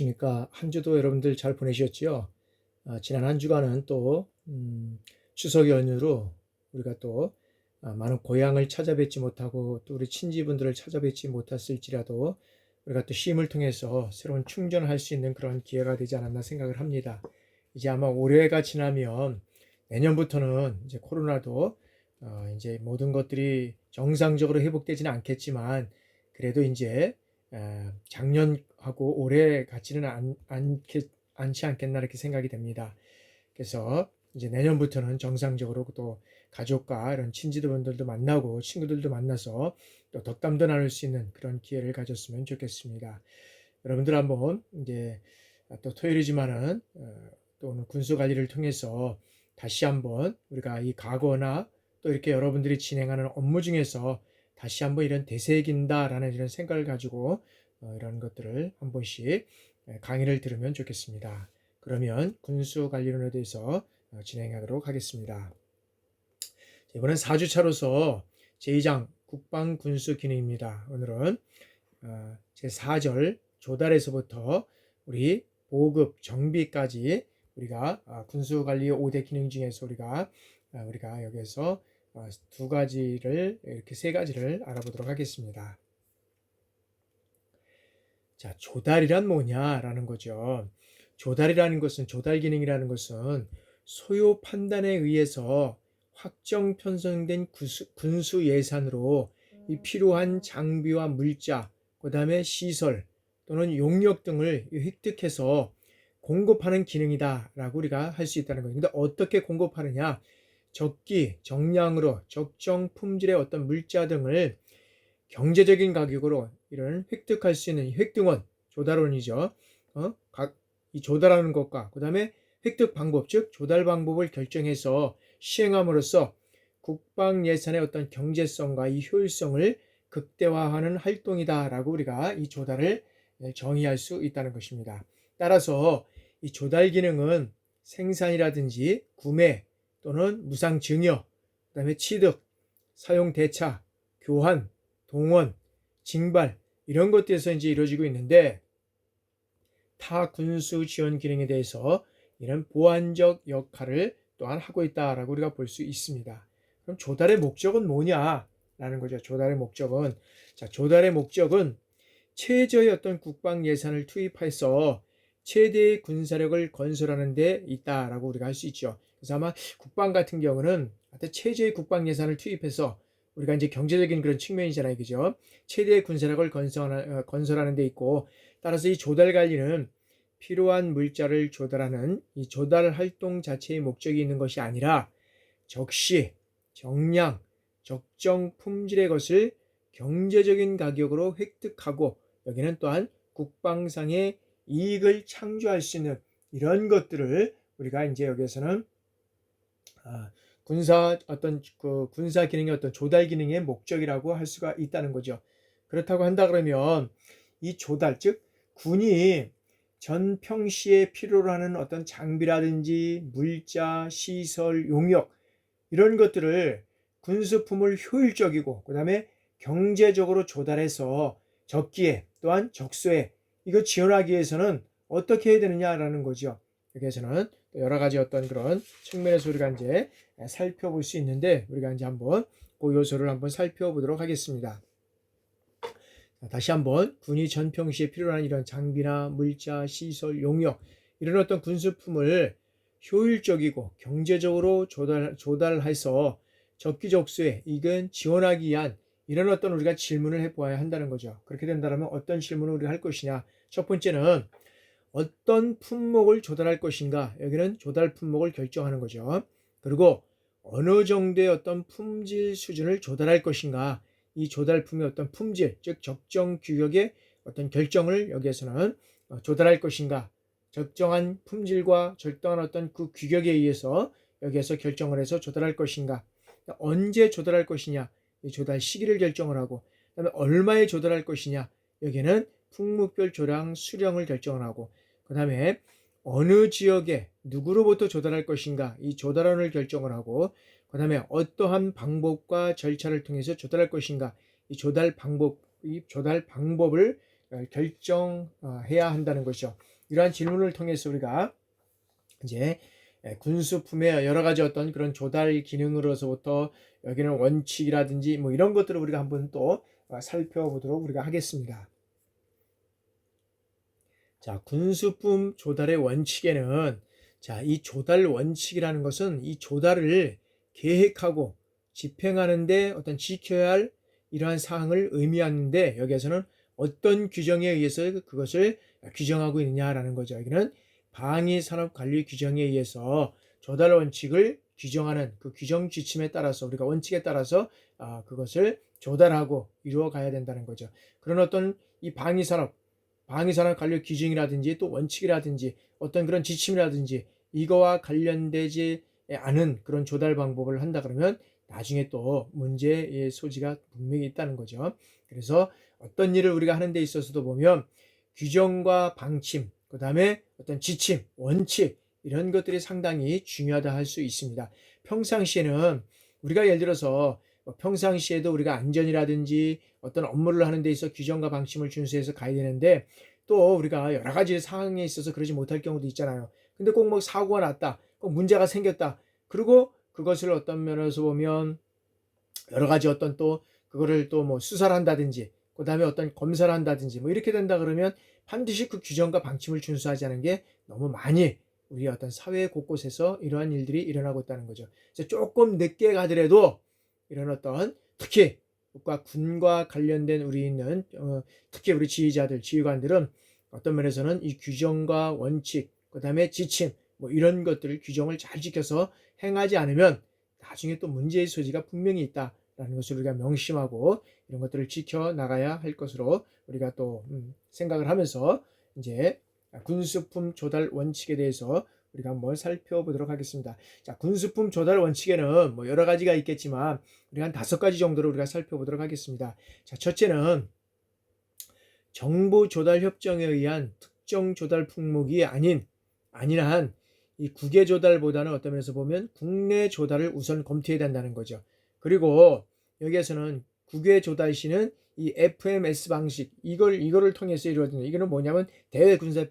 안녕하십니까. 한 주도 여러분들 잘 보내셨지요? 지난 한 주간은 또 추석 연휴로 우리가 또 많은 고향을 찾아뵙지 못하고 또 우리 친지분들을 찾아뵙지 못했을지라도 우리가 또 쉼을 통해서 새로운 충전을 할 수 있는 그런 기회가 되지 않았나 생각을 합니다. 이제 아마 올해가 지나면 내년부터는 이제 코로나도 이제 모든 것들이 정상적으로 회복되지는 않겠지만 그래도 이제 작년하고 올해 같지는 않지 않겠나 이렇게 생각이 됩니다. 그래서 이제 내년부터는 정상적으로 또 가족과 이런 친지분들도 만나고 친구들도 만나서 또 덕담도 나눌 수 있는 그런 기회를 가졌으면 좋겠습니다. 여러분들 한번 이제 또 토요일이지만은 또 오늘 군수 관리를 통해서 다시 한번 우리가 이 과거나 또 이렇게 여러분들이 진행하는 업무 중에서 다시 한번 이런 되새긴다라는 이런 생각을 가지고 이런 것들을 한 번씩 강의를 들으면 좋겠습니다. 그러면 군수 관리론에 대해서 진행하도록 하겠습니다. 이번엔 4주차로서 제2장 국방군수 기능입니다. 오늘은 제4절 조달에서부터 우리 보급, 정비까지 우리가 군수관리 5대 기능 중에서 우리가 여기서 두 가지를 이렇게 세 가지를 알아보도록 하겠습니다. 자, 조달이란 뭐냐라는 거죠. 조달이라는 것은 조달 기능이라는 것은 소요 판단에 의해서 확정 편성된 군수 예산으로 이 필요한 장비와 물자, 그 다음에 시설 또는 용역 등을 획득해서 공급하는 기능이다라고 우리가 할 수 있다는 거예요. 근데 어떻게 공급하느냐? 적기, 정량으로 적정 품질의 어떤 물자 등을 경제적인 가격으로 이런 획득할 수 있는 획득원, 조달원이죠. 이 조달하는 것과 그 다음에 획득 방법, 즉 조달 방법을 결정해서 시행함으로써 국방 예산의 어떤 경제성과 이 효율성을 극대화하는 활동이다라고 우리가 이 조달을 정의할 수 있다는 것입니다. 따라서 이 조달 기능은 생산이라든지 구매 또는 무상 증여, 그 다음에 취득, 사용 대차, 교환, 동원, 징발 이런 것들에서 이제 이루어지고 있는데 타 군수 지원 기능에 대해서 이런 보완적 역할을 또한 하고 있다라고 우리가 볼 수 있습니다. 그럼 조달의 목적은 뭐냐라는 거죠. 조달의 목적은 조달의 목적은 최저의 어떤 국방 예산을 투입해서 최대의 군사력을 건설하는 데 있다라고 우리가 할 수 있죠. 그래서 아마 국방 같은 경우는 최저의 국방 예산을 투입해서 우리가 이제 경제적인 그런 측면이잖아요. 그죠? 최대의 군사력을 건설하는 데 있고, 따라서 이 조달 관리는 필요한 물자를 조달하는 이 조달 활동 자체의 목적이 있는 것이 아니라 적시, 정량, 적정 품질의 것을 경제적인 가격으로 획득하고 여기는 또한 국방상의 이익을 창조할 수 있는 이런 것들을 우리가 이제 여기에서는 군사 기능의 어떤 조달 기능의 목적이라고 할 수가 있다는 거죠. 그렇다고 한다 그러면 이 조달, 즉 군이 전 평시에 필요로 하는 어떤 장비라든지 물자, 시설, 용역 이런 것들을 군수품을 효율적이고 그 다음에 경제적으로 조달해서 적기에 또한 적소에 이거 지원하기 위해서는 어떻게 해야 되느냐라는 거죠. 여기에서는 여러 가지 어떤 그런 측면에서 우리가 이제 살펴볼 수 있는데 우리가 이제 한번 그 요소를 한번 살펴보도록 하겠습니다. 다시 한번 군이 전평시에 필요한 이런 장비나 물자, 시설, 용역 이런 어떤 군수품을 효율적이고 경제적으로 조달해서 적기적소에 이건 지원하기 위한 이런 어떤 우리가 질문을 해보아야 한다는 거죠. 그렇게 된다면 어떤 질문을 우리가 할 것이냐. 첫 번째는 어떤 품목을 조달할 것인가. 여기는 조달 품목을 결정하는 거죠. 그리고 어느 정도의 어떤 품질 수준을 조달할 것인가. 이 조달품의 어떤 품질, 즉 적정 규격의 어떤 결정을 여기에서는 조달할 것인가. 적정한 품질과 적정한 어떤 그 규격에 의해서 여기에서 결정을 해서 조달할 것인가. 언제 조달할 것이냐. 이 조달 시기를 결정을 하고 그다음에 얼마에 조달할 것이냐. 여기는 품목별 조량 수령을 결정을 하고 그 다음에 어느 지역에 누구로부터 조달할 것인가 이 조달원을 결정을 하고 그 다음에 어떠한 방법과 절차를 통해서 조달할 것인가 이 조달 방법을 결정해야 한다는 것이죠. 이러한 질문을 통해서 우리가 이제 군수품의 여러 가지 어떤 그런 조달 기능으로서부터 여기는 원칙이라든지 뭐 이런 것들을 우리가 한번 또 살펴보도록 우리가 하겠습니다. 자, 군수품 조달의 원칙에는 자, 이 조달 원칙이라는 것은 이 조달을 계획하고 집행하는데 어떤 지켜야 할 이러한 사항을 의미하는데 여기에서는 어떤 규정에 의해서 그것을 규정하고 있느냐라는 거죠. 여기는 방위산업관리 규정에 의해서 조달 원칙을 규정하는 그 규정 지침에 따라서 우리가 원칙에 따라서 그것을 조달하고 이루어 가야 된다는 거죠. 그런 어떤 이 방위산업 관리 규정이라든지 또 원칙이라든지 어떤 그런 지침이라든지 이거와 관련되지 않은 그런 조달 방법을 한다 그러면 나중에 또 문제의 소지가 분명히 있다는 거죠. 그래서 어떤 일을 우리가 하는 데 있어서도 보면 규정과 방침, 그 다음에 어떤 지침, 원칙 이런 것들이 상당히 중요하다 할 수 있습니다. 평상시에는 우리가 예를 들어서 평상시에도 우리가 안전이라든지 어떤 업무를 하는 데 있어 규정과 방침을 준수해서 가야 되는데 또 우리가 여러 가지 상황에 있어서 그러지 못할 경우도 있잖아요. 근데 꼭 뭐 사고가 났다, 꼭 문제가 생겼다. 그리고 그것을 어떤 면에서 보면 여러 가지 어떤 또 그거를 또 뭐 수사를 한다든지 그 다음에 어떤 검사를 한다든지 뭐 이렇게 된다 그러면 반드시 그 규정과 방침을 준수하지 않은 게 너무 많이 우리 어떤 사회 곳곳에서 이러한 일들이 일어나고 있다는 거죠. 그래서 조금 늦게 가더라도 이런 어떤 특히 군과 관련된 우리 있는 특히 우리 지휘자들, 지휘관들은 어떤 면에서는 이 규정과 원칙, 그 다음에 지침 뭐 이런 것들을 규정을 잘 지켜서 행하지 않으면 나중에 또 문제의 소지가 분명히 있다라는 것을 우리가 명심하고 이런 것들을 지켜 나가야 할 것으로 우리가 또 생각을 하면서 이제 군수품 조달 원칙에 대해서 우리가 한번 살펴보도록 하겠습니다. 자, 군수품 조달 원칙에는 뭐 여러 가지가 있겠지만 우리가 한 5가지 정도를 우리가 살펴보도록 하겠습니다. 자, 첫째는 정부 조달 협정에 의한 특정 조달 품목이 아닌 한 이 국외 조달보다는 어떤 면에서 보면 국내 조달을 우선 검토해야 된다는 거죠. 그리고 여기에서는 국외 조달 시는 이 FMS 방식 이거를 통해서 이루어지는 이거는 뭐냐면 대외 군사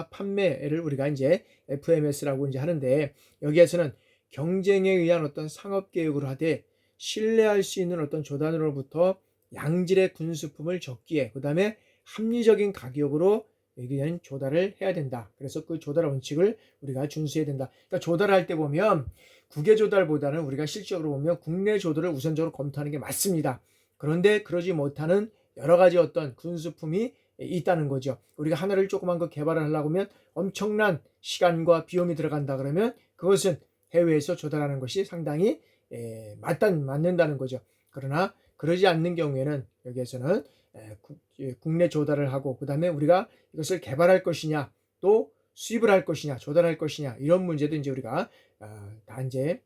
판매를 우리가 이제 FMS라고 이제 하는데 여기에서는 경쟁에 의한 어떤 상업 개혁을 하되 신뢰할 수 있는 어떤 조단으로부터 양질의 군수품을 적기에 그 다음에 합리적인 가격으로 여기는 조달을 해야 된다. 그래서 그 조달 원칙을 우리가 준수해야 된다. 그러니까 조달할 때 보면 국외 조달보다는 우리가 실적으로 보면 국내 조달을 우선적으로 검토하는 게 맞습니다. 그런데 그러지 못하는 여러 가지 어떤 군수품이 있다는 거죠. 우리가 하나를 조그만 거 개발을 하려고 하면 엄청난 시간과 비용이 들어간다 그러면 그것은 해외에서 조달하는 것이 상당히 맞는다는 거죠. 그러나 그러지 않는 경우에는 여기에서는 국내 조달을 하고 그 다음에 우리가 이것을 개발할 것이냐 또 수입을 할 것이냐 조달할 것이냐 이런 문제도 이제 우리가 다 이제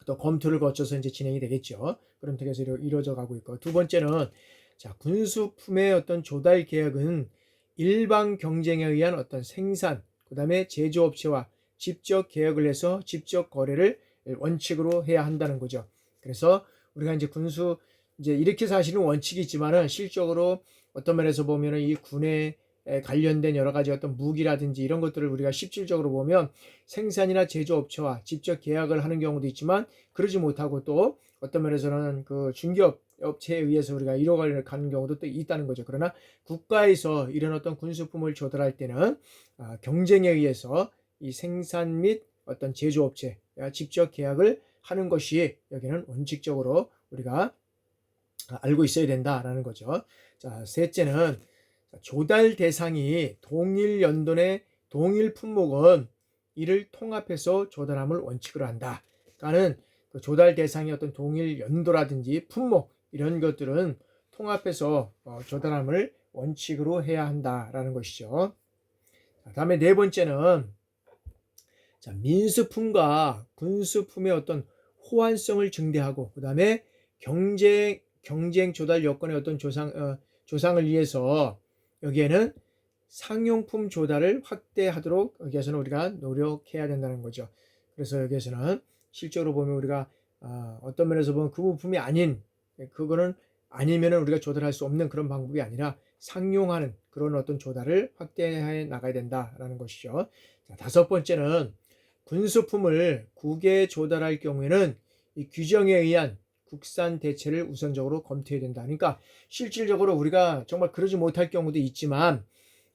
또 검토를 거쳐서 이제 진행이 되겠죠. 그런 쪽에서 이루어져 가고 있고 두 번째는 자, 군수품의 어떤 조달 계약은 일방 경쟁에 의한 어떤 생산 그 다음에 제조업체와 직접 계약을 해서 직접 거래를 원칙으로 해야 한다는 거죠. 그래서 우리가 이제 군수 이제 이렇게 사실은 원칙이 있지만은 실적으로 어떤 면에서 보면은 이 군에 관련된 여러 가지 어떤 무기라든지 이런 것들을 우리가 실질적으로 보면 생산이나 제조업체와 직접 계약을 하는 경우도 있지만 그러지 못하고 또 어떤 면에서는 그 중개업 업체에 의해서 우리가 이뤄가는 경우도 또 있다는 거죠. 그러나 국가에서 이런 어떤 군수품을 조달할 때는 경쟁에 의해서 이 생산 및 어떤 제조업체 직접 계약을 하는 것이 여기는 원칙적으로 우리가 알고 있어야 된다라는 거죠. 자, 셋째는 조달 대상이 동일 연도의 동일 품목은 이를 통합해서 조달함을 원칙으로 한다. 그러니까는 그 조달 대상이 어떤 동일 연도라든지 품목 이런 것들은 통합해서 조달함을 원칙으로 해야 한다라는 것이죠. 자, 다음에 네 번째는 자, 민수품과 군수품의 어떤 호환성을 증대하고 그 다음에 경쟁 조달 여건의 어떤 조상을 위해서 여기에는 상용품 조달을 확대하도록 여기에서는 우리가 노력해야 된다는 거죠. 그래서 여기에서는 실제로 보면 우리가 어떤 면에서 보면 그 부품이 아닌 그거는 아니면은 우리가 조달할 수 없는 그런 방법이 아니라 상용하는 그런 어떤 조달을 확대해 나가야 된다라는 것이죠. 자, 다섯 번째는 군수품을 국외에 조달할 경우에는 이 규정에 의한 국산 대체를 우선적으로 검토해야 된다. 그러니까 실질적으로 우리가 정말 그러지 못할 경우도 있지만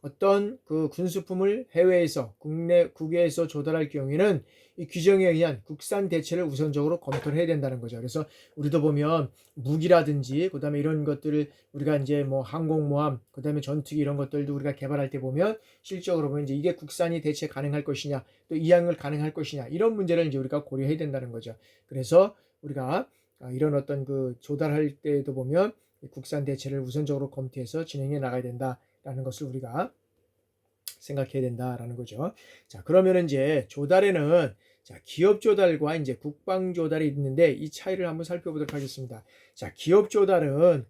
어떤 그 군수품을 해외에서 국외에서 조달할 경우에는 이 규정에 의한 국산 대체를 우선적으로 검토를 해야 된다는 거죠. 그래서 우리도 보면 무기라든지 그다음에 이런 것들을 우리가 이제 뭐 항공모함 그다음에 전투기 이런 것들도 우리가 개발할 때 보면 실적으로 보면 이제 이게 국산이 대체 가능할 것이냐 또 이양을 가능할 것이냐 이런 문제를 이제 우리가 고려해야 된다는 거죠. 그래서 우리가 이런 어떤 그 조달할 때도 보면 국산 대체를 우선적으로 검토해서 진행해 나가야 된다라는 것을 우리가 생각해야 된다라는 거죠. 자, 그러면 이제 조달에는 자, 기업 조달과 이제 국방 조달이 있는데 이 차이를 한번 살펴보도록 하겠습니다. 자, 기업 조달은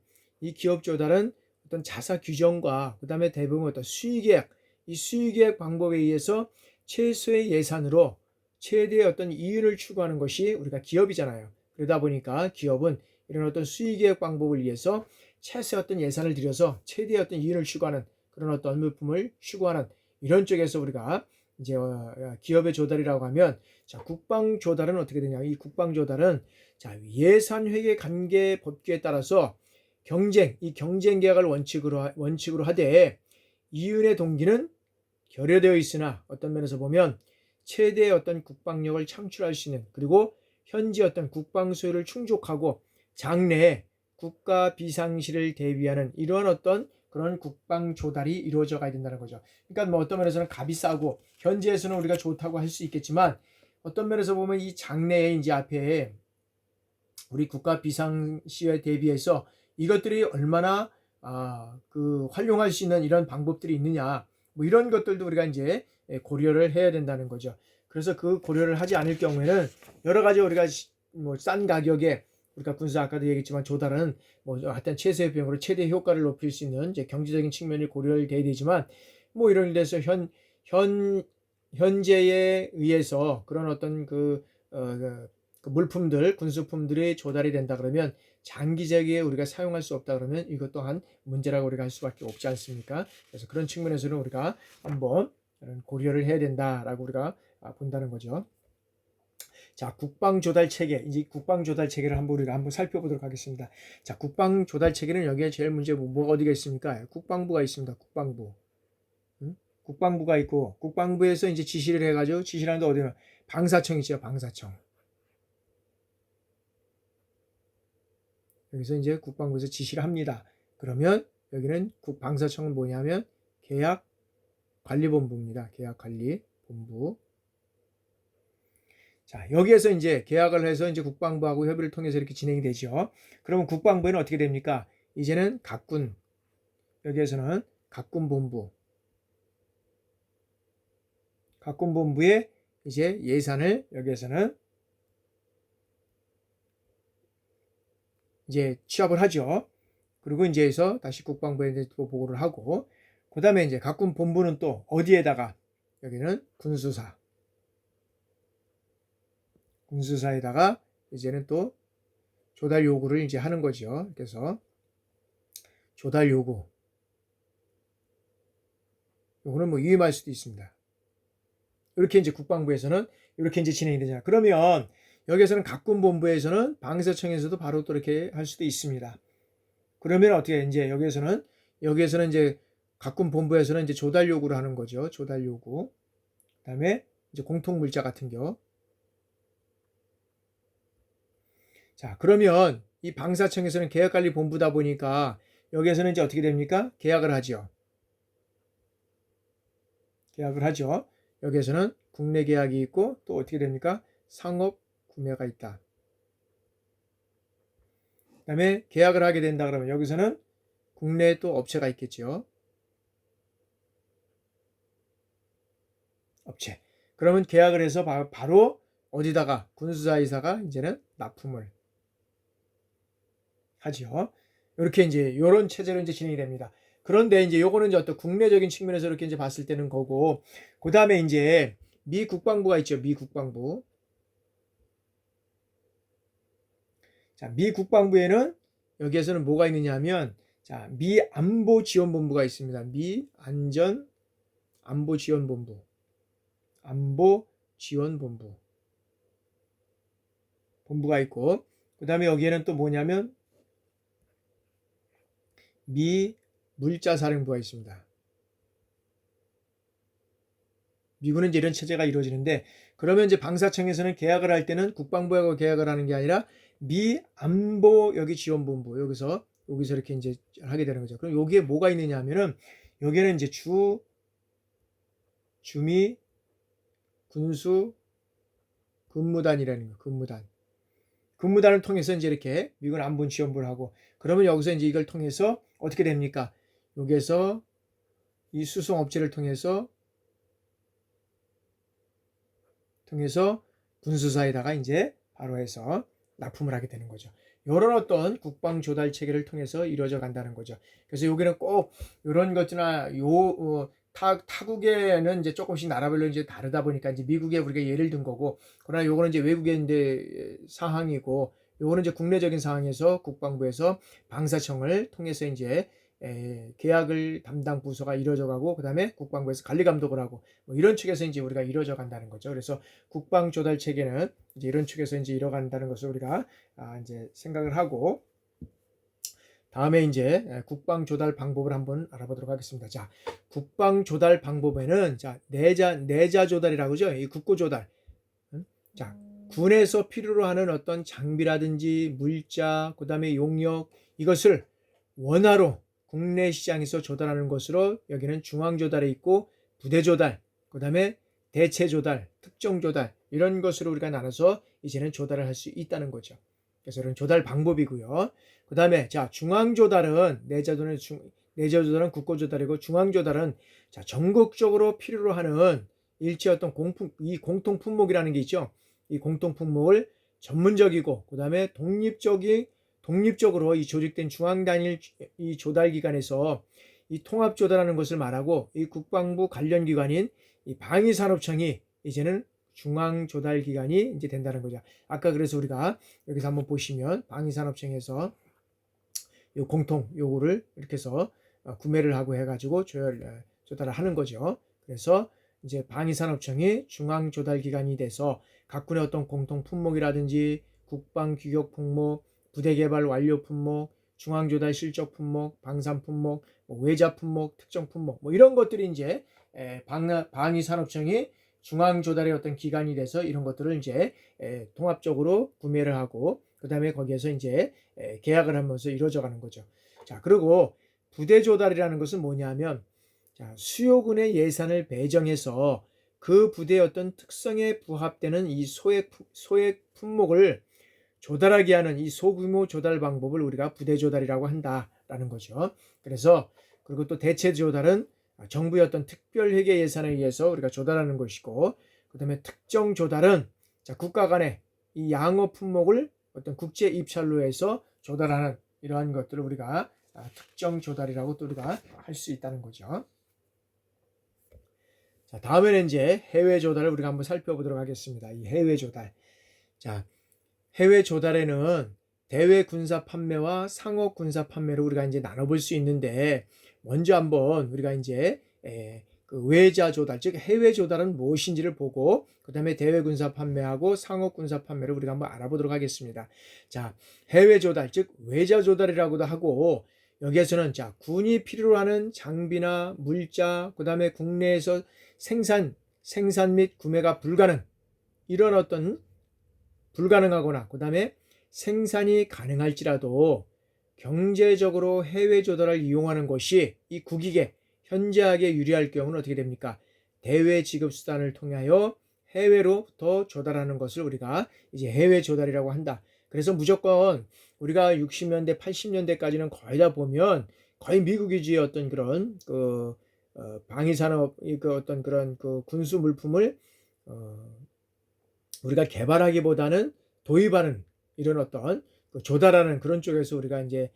어떤 자사 규정과 그다음에 대부분 어떤 수의계약, 이 수의계약 방법에 의해서 최소의 예산으로 최대의 어떤 이윤을 추구하는 것이 우리가 기업이잖아요. 그러다 보니까 기업은 이런 어떤 수의계약 방법을 위해서 최소의 어떤 예산을 들여서 최대의 어떤 이윤을 추구하는 그런 어떤 물품을 추구하는 이런 쪽에서 우리가 이제 기업의 조달이라고 하면 자, 국방 조달은 어떻게 되냐? 이 국방 조달은 자, 예산 회계 관계 법규에 따라서 이 경쟁 계약을 원칙으로 하되 이윤의 동기는 결여되어 있으나 어떤 면에서 보면 최대의 어떤 국방력을 창출할 수 있는 그리고 현지 어떤 국방 수요를 충족하고 장래에 국가 비상시를 대비하는 이러한 어떤 그런 국방 조달이 이루어져 가야 된다는 거죠. 그러니까 뭐 어떤 면에서는 값이 싸고 현지에서는 우리가 좋다고 할 수 있겠지만 어떤 면에서 보면 이 장래에 이제 앞에 우리 국가 비상시에 대비해서 이것들이 얼마나 그 활용할 수 있는 이런 방법들이 있느냐 뭐 이런 것들도 우리가 이제 고려를 해야 된다는 거죠. 그래서 그 고려를 하지 않을 경우에는 여러 가지 우리가 뭐 싼 가격에 우리가 군수 아까도 얘기했지만 조달은 뭐 하여튼 최소의 비용으로 최대 효과를 높일 수 있는 이제 경제적인 측면이 고려를 돼야 되지만 뭐 이런 데서 현재에 의해서 그런 어떤 그 물품들 군수품들이 조달이 된다 그러면 장기적에 우리가 사용할 수 없다 그러면 이것 또한 문제라고 우리가 할 수밖에 없지 않습니까? 그래서 그런 측면에서는 우리가 한번 고려를 해야 된다라고 우리가 본다는 거죠. 자, 국방 조달 체계. 이제 국방 조달 체계를 우리가 한번 살펴보도록 하겠습니다. 자, 국방 조달 체계는 여기에 제일 문제 뭐가 어디가 있습니까? 국방부가 있습니다. 국방부. 국방부가 있고 국방부에서 이제 지시를 해가지고 지시를 하는데 어디는 방사청 있죠. 방사청. 여기서 이제 국방부에서 지시를 합니다. 그러면 여기는 방사청은 뭐냐면 계약관리본부입니다. 계약관리본부. 자, 여기에서 이제 계약을 해서 이제 국방부하고 협의를 통해서 이렇게 진행이 되죠. 그러면 국방부에는 어떻게 됩니까? 이제는 각군, 여기에서는 각군본부에 이제 예산을 여기에서는 이제 취합을 하죠. 그리고 이제 해서 다시 국방부에 또 보고를 하고, 그 다음에 이제 각군본부는 또 어디에다가 여기는 군수사에다가 이제는 또 조달 요구를 이제 하는 거죠. 그래서 조달 요구는 뭐 위임할 수도 있습니다. 이렇게 이제 국방부에서는 이렇게 이제 진행이 되잖아요. 그러면 여기에서는 각군본부에서는 방사청에서도 바로 또 이렇게 할 수도 있습니다. 그러면 어떻게 이제 여기에서는 이제 각군본부에서는 이제 조달 요구를 하는 거죠. 조달 요구. 그다음에 이제 공통물자 같은 겨. 자, 그러면 이 방사청에서는 계약관리본부다 보니까 여기에서는 이제 어떻게 됩니까? 계약을 하죠. 여기에서는 국내 계약이 있고 또 어떻게 됩니까? 상업 구매가 있다. 그 다음에 계약을 하게 된다 그러면 여기서는 국내에 또 업체가 있겠죠. 업체. 그러면 계약을 해서 바로 어디다가 군수사이사가 이제는 납품을 하죠. 이렇게 이제 이런 체제로 이제 진행이 됩니다. 그런데 이제 요거는 이제 어떤 국내적인 측면에서 이렇게 이제 봤을 때는 거고, 그 다음에 이제 미 국방부가 있죠. 미 국방부. 자, 미 국방부에는 여기에서는 뭐가 있느냐 하면 자, 미 안보 지원 본부가 있습니다. 미 안전 안보 지원 본부. 안보 지원 본부가 있고 그다음에 여기에는 또 뭐냐면 미 물자사령부가 있습니다. 미군은 이제 이런 체제가 이루어지는데 그러면 이제 방사청에서는 계약을 할 때는 국방부하고 계약을 하는 게 아니라 미 안보 여기 지원본부 여기서 이렇게 이제 하게 되는 거죠. 그럼 여기에 뭐가 있느냐 하면은 여기에는 이제 주미 군수 근무단이라는 거, 근무단을 통해서 이제 이렇게 미군 안보 지원부를 하고 그러면 여기서 이제 이걸 통해서 어떻게 됩니까? 여기에서 이 수송 업체를 통해서 군수사에다가 이제 바로 해서 납품을 하게 되는 거죠. 이런 어떤 국방 조달 체계를 통해서 이루어져 간다는 거죠. 그래서 여기는 꼭 이런 것이나 타국에는 이제 조금씩 나라별로 이제 다르다 보니까 이제 미국에 우리가 예를 든 거고, 그러나 요거는 이제 외국의 이제 사항이고, 요거는 이제 국내적인 상황에서 국방부에서 방사청을 통해서 이제 계약을 담당 부서가 이루어져 가고 그다음에 국방부에서 관리 감독을 하고 뭐 이런 측에서 이제 우리가 이루어져 간다는 거죠. 그래서 국방 조달 체계는 이제 이런 측에서 이제 이뤄간다는 것을 우리가 이제 생각을 하고 다음에 이제 국방 조달 방법을 한번 알아보도록 하겠습니다. 자, 국방 조달 방법에는 자, 내자 조달이라고 하죠. 이 국고 조달. 자, 군에서 필요로 하는 어떤 장비라든지 물자, 그다음에 용역 이것을 원화로 국내 시장에서 조달하는 것으로 여기는 중앙 조달에 있고 부대 조달, 그다음에 대체 조달, 특정 조달 이런 것으로 우리가 나눠서 이제는 조달을 할 수 있다는 거죠. 그래서 이런 조달 방법이고요. 그다음에 자, 중앙 조달은 내자 조달은 국고 조달이고 중앙 조달은 자, 전국적으로 필요로 하는 일체 어떤 이 공통 품목이라는 게 있죠. 이 공통 품목을 전문적이고 그다음에 독립적으로 이 조직된 중앙 단일 이 조달 기관에서 이 통합 조달하는 것을 말하고 이 국방부 관련 기관인 이 방위산업청이 이제는 중앙 조달 기관이 이제 된다는 거죠. 아까 그래서 우리가 여기서 한번 보시면 방위산업청에서 요 공통 요거를 이렇게 해서 구매를 하고 해가지고 조달을 하는 거죠. 그래서 이제 방위산업청이 중앙 조달 기관이 돼서 각 군의 어떤 공통 품목이라든지 국방 규격 품목 부대 개발 완료 품목, 중앙 조달 실적 품목, 방산 품목, 외자 품목, 특정 품목, 뭐 이런 것들이 이제 방위산업청이 중앙 조달의 어떤 기관이 돼서 이런 것들을 이제 통합적으로 구매를 하고 그다음에 거기에서 이제 계약을 하면서 이루어져 가는 거죠. 자, 그리고 부대 조달이라는 것은 뭐냐면 자, 수요군의 예산을 배정해서 그 부대의 어떤 특성에 부합되는 이 소액 품목을 조달하게 하는 이 소규모 조달 방법을 우리가 부대 조달이라고 한다라는 거죠. 그래서 그리고 또 대체 조달은 정부의 어떤 특별 회계 예산에 의해서 우리가 조달하는 것이고 그다음에 특정 조달은 자, 국가 간의 이 양어 품목을 어떤 국제 입찰로 해서 조달하는 이러한 것들을 우리가 특정 조달이라고 또 우리가 할 수 있다는 거죠. 자, 다음에는 이제 해외 조달을 우리가 한번 살펴보도록 하겠습니다. 이 해외 조달. 자, 해외 조달에는 대외 군사 판매와 상업 군사 판매를 우리가 이제 나눠볼 수 있는데 먼저 한번 우리가 이제 그 외자 조달, 즉 해외 조달은 무엇인지를 보고 그 다음에 대외 군사 판매하고 상업 군사 판매를 우리가 한번 알아보도록 하겠습니다. 자, 해외 조달, 즉 외자 조달이라고도 하고 여기에서는 자, 군이 필요로 하는 장비나 물자, 그 다음에 국내에서 생산 및 구매가 이런 어떤 불가능하거나 그 다음에 생산이 가능할지라도 경제적으로 해외 조달을 이용하는 것이 이 국익에 현저하게 유리할 경우는 어떻게 됩니까? 대외 지급 수단을 통하여 해외로부터 조달하는 것을 우리가 이제 해외 조달이라고 한다. 그래서 무조건 우리가 60년대, 80년대까지는 거의 다 보면 거의 미국 위주의 어떤 그런 방위산업 그 어떤 그런 그 군수 물품을 우리가 개발하기보다는 도입하는 이런 어떤 조달하는 그런 쪽에서 우리가 이제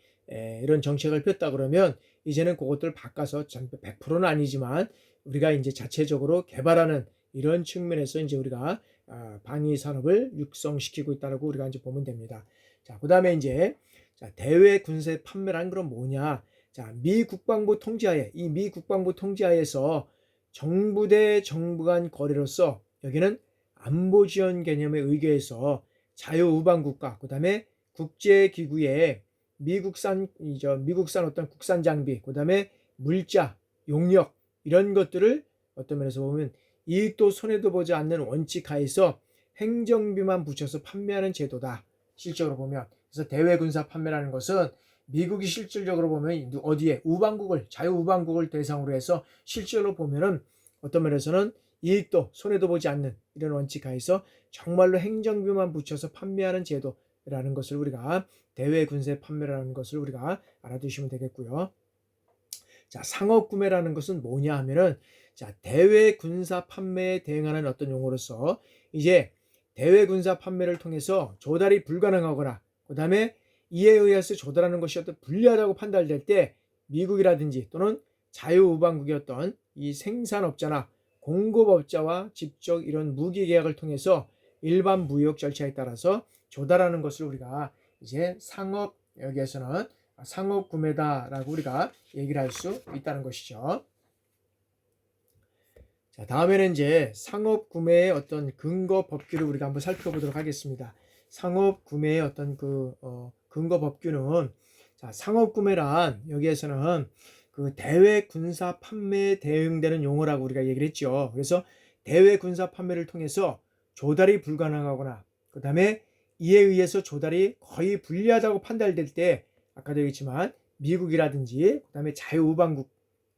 이런 정책을 폈다 그러면 이제는 그것들 바꿔서 100%는 아니지만 우리가 이제 자체적으로 개발하는 이런 측면에서 이제 우리가 방위 산업을 육성시키고 있다고 우리가 이제 보면 됩니다. 자, 그다음에 이제 자, 대외 군사 판매란 그럼 뭐냐? 자, 미 국방부 통제하에, 이 미 국방부 통제하에서 정부 대 정부 간 거래로서 여기는 안보 지원 개념에 의거해서 자유우방 국가, 그다음에 국제 기구에 미국산 어떤 국산 장비, 그다음에 물자, 용역 이런 것들을 어떤 면에서 보면 이익도 손해도 보지 않는 원칙 하에서 행정비만 붙여서 판매하는 제도다. 실적으로 보면. 그래서 대외 군사 판매라는 것은 미국이 실질적으로 보면 어디에 우방국을 자유우방국을 대상으로 해서 실질로 보면은 어떤 면에서는 이익도 손해도 보지 않는 이런 원칙 하에서 정말로 행정비만 붙여서 판매하는 제도라는 것을 우리가 대외 군사 판매라는 것을 우리가 알아두시면 되겠고요. 자, 상업 구매라는 것은 뭐냐 하면은 자, 대외 군사 판매에 대응하는 어떤 용어로서 이제 대외 군사 판매를 통해서 조달이 불가능하거나 그다음에 이에 의해서 조달하는 것이 어떤 불리하다고 판단될 때 미국이라든지 또는 자유우방국이었던 이 생산업자나 공급업자와 직접 이런 무기 계약을 통해서 일반 무역 절차에 따라서 조달하는 것을 우리가 이제 상업 여기에서는 상업 구매다라고 우리가 얘기를 할 수 있다는 것이죠. 자, 다음에는 이제 상업 구매의 어떤 근거 법규를 우리가 한번 살펴보도록 하겠습니다. 상업 구매의 어떤 근거 법규는 자, 상업 구매란 여기에서는 그 대외 군사 판매에 대응되는 용어라고 우리가 얘기를 했죠. 그래서 대외 군사 판매를 통해서 조달이 불가능하거나 그다음에 이에 의해서 조달이 거의 불리하다고 판단될 때 아까도 얘기했지만 미국이라든지 그다음에 자유우방국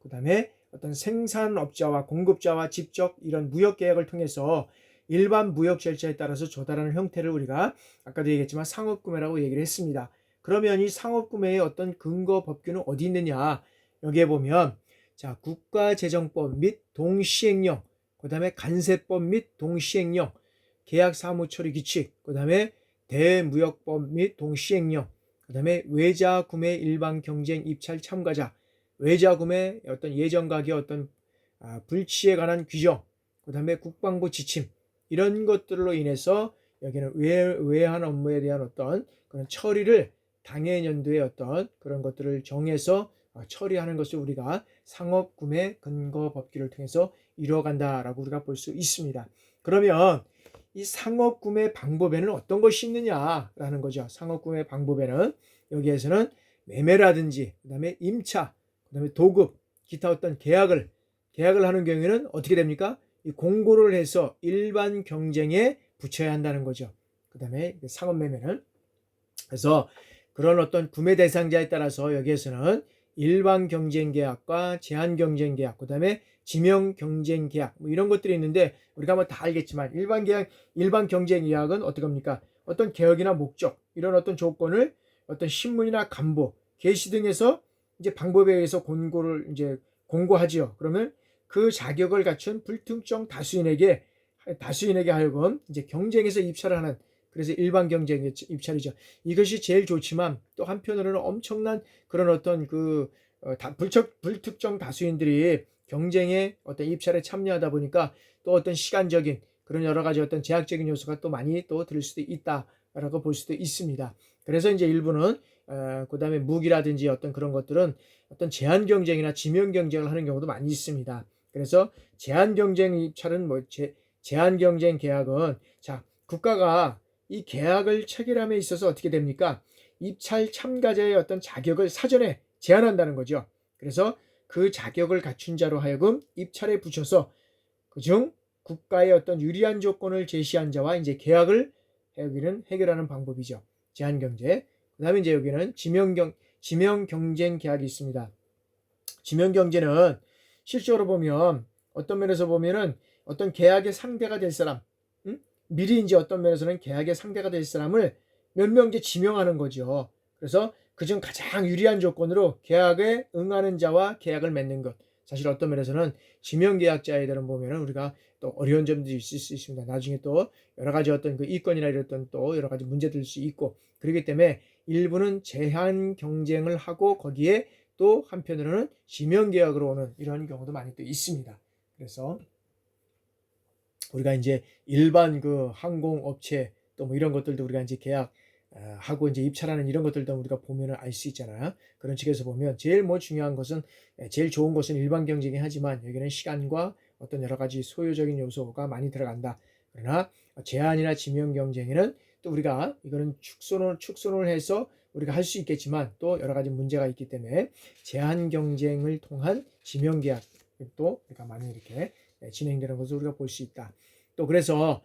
그다음에 어떤 생산업자와 공급자와 직접 이런 무역 계약을 통해서 일반 무역 절차에 따라서 조달하는 형태를 우리가 아까도 얘기했지만 상업구매라고 얘기를 했습니다. 그러면 이 상업구매의 어떤 근거 법규는 어디 있느냐? 여기에 보면 자, 국가재정법 및 동시행령, 그다음에 간세법 및 동시행령, 계약사무처리규칙, 그다음에 대무역법 및 동시행령, 그다음에 외자구매 일반경쟁 입찰 참가자, 외자구매 어떤 예정가격 어떤 불치에 관한 규정, 그다음에 국방부 지침 이런 것들로 인해서 여기는 외환 업무에 대한 어떤 그런 처리를 당해년도의 어떤 그런 것들을 정해서 처리하는 것을 우리가 상업구매 근거 법규를 통해서 이루어간다라고 우리가 볼 수 있습니다. 그러면 이 상업구매 방법에는 어떤 것이 있느냐라는 거죠. 상업구매 방법에는 여기에서는 매매라든지 그다음에 임차, 그다음에 도급, 기타 어떤 계약을 하는 경우에는 어떻게 됩니까? 이 공고를 해서 일반 경쟁에 붙여야 한다는 거죠. 그다음에 상업 매매는 그래서 그런 어떤 구매 대상자에 따라서 여기에서는 일반 경쟁 계약과 제한 경쟁 계약, 그다음에 지명 경쟁 계약 뭐 이런 것들이 있는데 우리가 뭐 다 알겠지만 일반 경쟁 계약은 어떻게 합니까? 어떤 개혁이나 목적 이런 어떤 조건을 어떤 신문이나 간부, 게시 등에서 이제 방법에 의해서 공고하지요. 그러면 그 자격을 갖춘 불특정 다수인에게 하여금 이제 경쟁에서 입찰을 하는 그래서 일반 경쟁 입찰이죠. 이것이 제일 좋지만 또 한편으로는 엄청난 그런 어떤 불특정 다수인들이 경쟁에 어떤 입찰에 참여하다 보니까 또 어떤 시간적인 그런 여러 가지 어떤 제약적인 요소가 또 많이 또 들 수도 있다라고 볼 수도 있습니다. 그래서 이제 일부는 그다음에 무기라든지 어떤 그런 것들은 어떤 제한 경쟁이나 지명 경쟁을 하는 경우도 많이 있습니다. 그래서 제한 경쟁 입찰은 제한 경쟁 계약은 자, 국가가 이 계약을 체결함에 있어서 어떻게 됩니까? 입찰 참가자의 어떤 자격을 사전에 제한한다는 거죠. 그래서 그 자격을 갖춘 자로 하여금 입찰에 붙여서 그중 국가의 어떤 유리한 조건을 제시한 자와 이제 계약을 여기는 해결하는 방법이죠. 제한 경제. 그다음에 이제 여기는 지명 경쟁 계약이 있습니다. 지명 경제는 실적으로 보면 어떤 면에서 보면은 어떤 계약의 상대가 될 사람, 미리 이제 어떤 면에서는 계약의 상대가 될 사람을 몇 명 이제 지명하는 거죠. 그래서 그중 가장 유리한 조건으로 계약에 응하는 자와 계약을 맺는 것. 사실 어떤 면에서는 지명 계약자에 대한 보면은 우리가 또 어려운 점도 있을 수 있습니다. 나중에 또 여러 가지 어떤 그 이권이나 이랬던 또 여러 가지 문제들 수 있고 그렇기 때문에 일부는 제한 경쟁을 하고 거기에 또 한편으로는 지명 계약으로 오는 이런 경우도 많이 또 있습니다. 그래서 우리가 이제 일반 그 항공업체 또 뭐 이런 것들도 우리가 이제 계약 하고 이제 입찰하는 이런 것들도 우리가 보면은 알 수 있잖아요. 그런 측에서 보면 제일 중요한 것은 제일 좋은 것은 일반 경쟁이긴 하지만 여기는 시간과 어떤 여러 가지 소요적인 요소가 많이 들어간다. 그러나 제한이나 지명 경쟁에는 또 우리가 이거는 축소를 해서 우리가 할 수 있겠지만 또 여러 가지 문제가 있기 때문에 제한 경쟁을 통한 지명 계약도 우리가 많이 이렇게 진행되는 것을 우리가 볼 수 있다. 또 그래서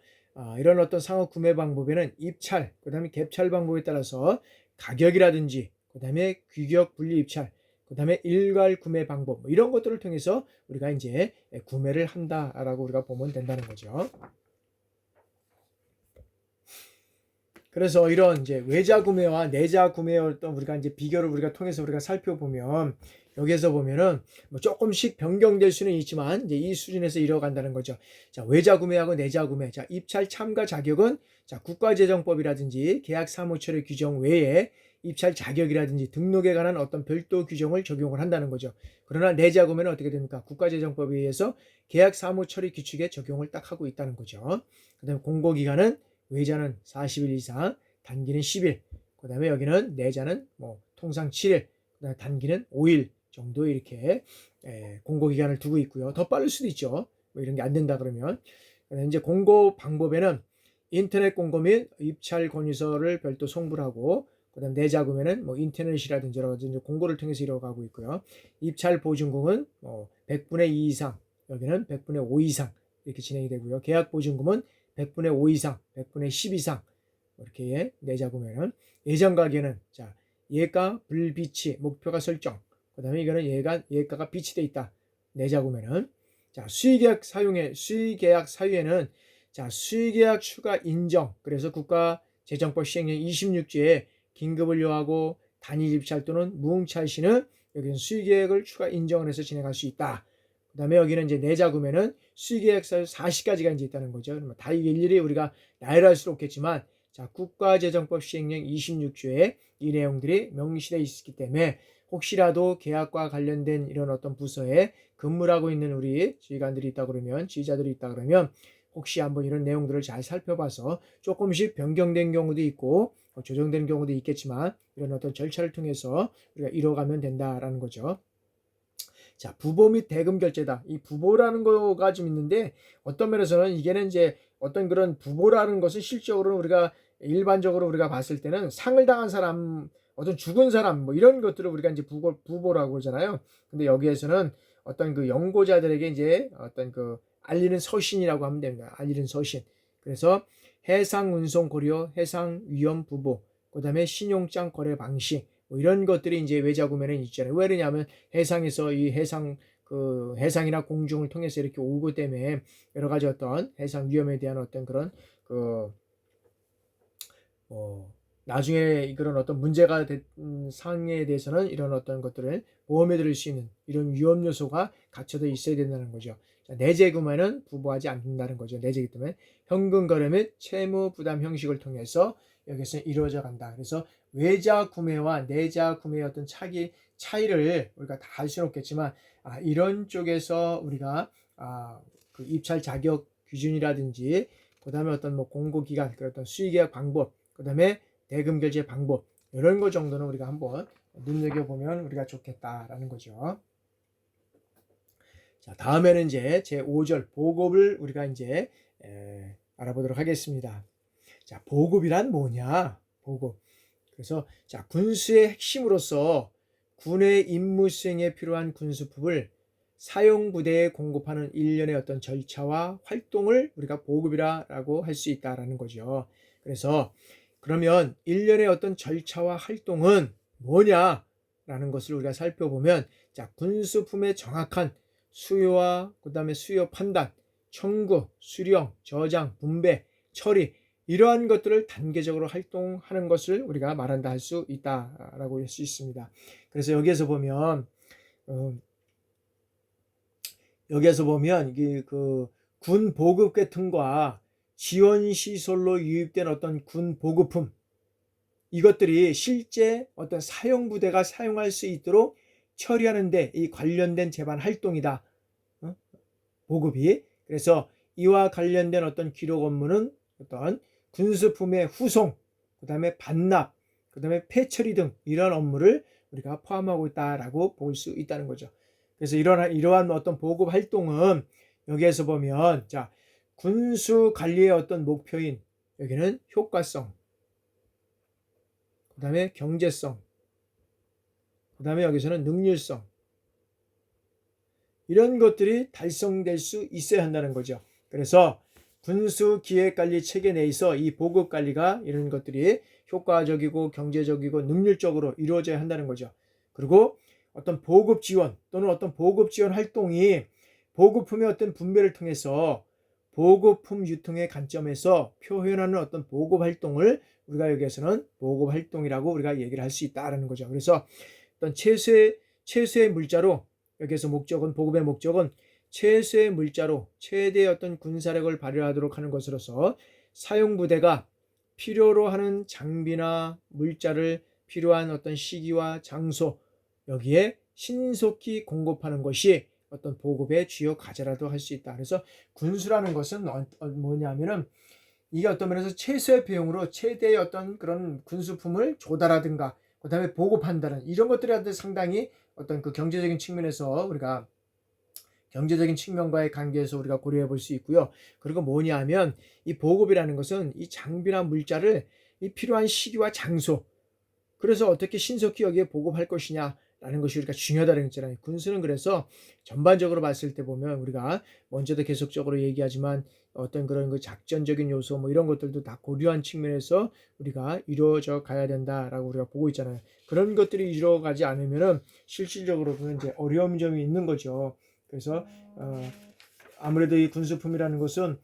이런 어떤 상호 구매 방법에는 입찰, 그 다음에 갭찰 방법에 따라서 가격이라든지, 그 다음에 규격 분리 입찰, 그 다음에 일괄 구매 방법, 뭐 이런 것들을 통해서 우리가 이제 구매를 한다라고 우리가 보면 된다는 거죠. 그래서 이런 이제 외자 구매와 내자 구매의 어떤 우리가 이제 비교를 우리가 통해서 우리가 살펴보면 여기에서 보면은 뭐 조금씩 변경될 수는 있지만 이제 이 수준에서 이뤄간다는 거죠. 자, 외자 구매하고 내자 구매. 자, 입찰 참가 자격은 자, 국가재정법이라든지 계약 사무처리 규정 외에 입찰 자격이라든지 등록에 관한 어떤 별도 규정을 적용을 한다는 거죠. 그러나 내자 구매는 어떻게 됩니까? 국가재정법에 의해서 계약 사무처리 규칙에 적용을 딱 하고 있다는 거죠. 그다음에 공고기간은 외자는 40일 이상, 단기는 10일. 그다음에 여기는 내자는 뭐 통상 7일, 그다음에 단기는 5일 정도 이렇게 공고 기간을 두고 있고요. 더 빠를 수도 있죠. 뭐 이런 게 안 된다 그러면. 이제 공고 방법에는 인터넷 공고 및 입찰 권유서를 별도 송부를 하고, 그다음 내자 구매는 뭐 인터넷이라든지 여러 가지 공고를 통해서 이루어가고 있고요. 입찰 보증금은 100분의 2 이상, 여기는 100분의 5 이상 이렇게 진행이 되고요. 계약 보증금은 100분의 5 이상, 100분의 10 이상 이렇게 내자 구매는 예정 가격은 자 예가 불비치 목표가 설정. 그다음에 이거는 예가가 비치돼 있다. 내자 구매는 자 수의계약 사유에는 자 수의계약 추가 인정. 그래서 국가재정법 시행령 26조에 긴급을 요하고 단일 입찰 또는 무응찰 시는 여기는 수의계약을 추가 인정을 해서 진행할 수 있다. 그 다음에 여기는 이제 내자 구매는 수의계약 사유 4시까지가 이제 있다는 거죠. 그러면 다 일일이 우리가 나열할 수는 없겠지만, 자, 국가재정법 시행령 26조에 이 내용들이 명시되어 있기 때문에 혹시라도 계약과 관련된 이런 어떤 부서에 근무를 하고 있는 우리 지휘관들이 있다 그러면, 지휘자들이 있다 그러면 혹시 한번 이런 내용들을 잘 살펴봐서 조금씩 변경된 경우도 있고 조정되는 경우도 있겠지만 이런 어떤 절차를 통해서 우리가 이뤄가면 된다라는 거죠. 자, 부보 및 대금 결제다. 이 부보라는 거가 좀 있는데 어떤 면에서는 이게는 이제 어떤 그런 부보라는 것은 실적으로 우리가 일반적으로 우리가 봤을 때는 상을 당한 사람, 어떤 죽은 사람 뭐 이런 것들을 우리가 이제 부보라고 그러잖아요. 근데 여기에서는 어떤 그 연고자들에게 이제 어떤 그 알리는 서신이라고 하면 됩니다. 알리는 서신. 그래서 해상 운송 고려, 해상 위험 부보, 그다음에 신용장 거래 방식 뭐 이런 것들이 이제 외자 구매는 있잖아요. 왜 그러냐면 해상에서 이 해상이나 공중을 통해서 이렇게 오고 때문에 여러 가지 어떤 해상 위험에 대한 어떤 그런 나중에 그런 어떤 문제가 된 상황에 대해서는 이런 어떤 것들을 보험에 들을 수 있는 이런 위험 요소가 갖춰져 있어야 된다는 거죠. 내재 구매는 부보하지 않는다는 거죠. 내재이기 때문에 현금 거래 및 채무 부담 형식을 통해서 여기서 이루어져 간다. 그래서 외자 구매와 내자 구매의 어떤 차이를 우리가 다 알 수는 없겠지만 이런 쪽에서 우리가 그 입찰 자격 기준이라든지 그다음에 어떤 뭐 공고 기간, 어떤 수의계약 방법, 그다음에 대금 결제 방법 이런 거 정도는 우리가 한번 눈여겨보면 우리가 좋겠다라는 거죠. 자, 다음에는 이제 제5절 보급을 우리가 이제 알아보도록 하겠습니다. 자, 보급이란 뭐냐? 보급. 그래서 자, 군수의 핵심으로서 군의 임무 수행에 필요한 군수품을 사용 부대에 공급하는 일련의 어떤 절차와 활동을 우리가 보급이라고 할 수 있다라는 거죠. 그래서 그러면 일련의 어떤 절차와 활동은 뭐냐라는 것을 우리가 살펴보면 자, 군수품의 정확한 수요와 그다음에 수요 판단, 청구, 수령, 저장, 분배, 처리 이러한 것들을 단계적으로 활동하는 것을 우리가 말한다 할 수 있다라고 할 수 있습니다. 그래서 여기에서 보면 이게 군 보급 계통과 지원 시설로 유입된 어떤 군 보급품 이것들이 실제 어떤 사용 부대가 사용할 수 있도록 처리하는데 이 관련된 제반 활동이다. 보급이. 그래서 이와 관련된 어떤 기록 업무는 어떤 군수품의 후송, 그다음에 반납, 그다음에 폐처리 등 이러한 업무를 우리가 포함하고 있다라고 볼 수 있다는 거죠. 그래서 이러한 어떤 보급 활동은 여기에서 보면 자, 군수 관리의 어떤 목표인 여기는 효과성, 그다음에 경제성, 그다음에 여기서는 능률성, 이런 것들이 달성될 수 있어야 한다는 거죠. 그래서 군수 기획관리 체계 내에서 이 보급 관리가 이런 것들이 효과적이고 경제적이고 능률적으로 이루어져야 한다는 거죠. 그리고 어떤 보급 지원 또는 어떤 보급 지원 활동이 보급품의 어떤 분배를 통해서 보급품 유통의 관점에서 표현하는 어떤 보급 활동을 우리가 여기에서는 보급 활동이라고 우리가 얘기를 할 수 있다라는 거죠. 그래서 어떤 최소의 물자로 여기에서 목적은 보급의 목적은 최소의 물자로 최대의 어떤 군사력을 발휘하도록 하는 것으로서 사용부대가 필요로 하는 장비나 물자를 필요한 어떤 시기와 장소 여기에 신속히 공급하는 것이 어떤 보급의 주요 과제라도 할 수 있다. 그래서 군수라는 것은 뭐냐면은 이게 어떤 면에서 최소의 비용으로 최대의 어떤 그런 군수품을 조달하든가 그다음에 보급한다는 이런 것들이 상당히 어떤 그 경제적인 측면에서 우리가 경제적인 측면과의 관계에서 우리가 고려해 볼 수 있고요. 그리고 뭐냐면 이 보급이라는 것은 이 장비나 물자를 이 필요한 시기와 장소 그래서 어떻게 신속히 여기에 보급할 것이냐라는 것이 우리가 중요하다는 했잖아요. 군수는 그래서 전반적으로 봤을 때 보면 우리가 먼저도 계속적으로 얘기하지만 어떤 그런 그 작전적인 요소 뭐 이런 것들도 다 고려한 측면에서 우리가 이루어져 가야 된다라고 우리가 보고 있잖아요. 그런 것들이 이루어가지 않으면은 실질적으로 보면 이제 어려운 점이 있는 거죠. 그래서 아무래도 이 군수품이라는 것은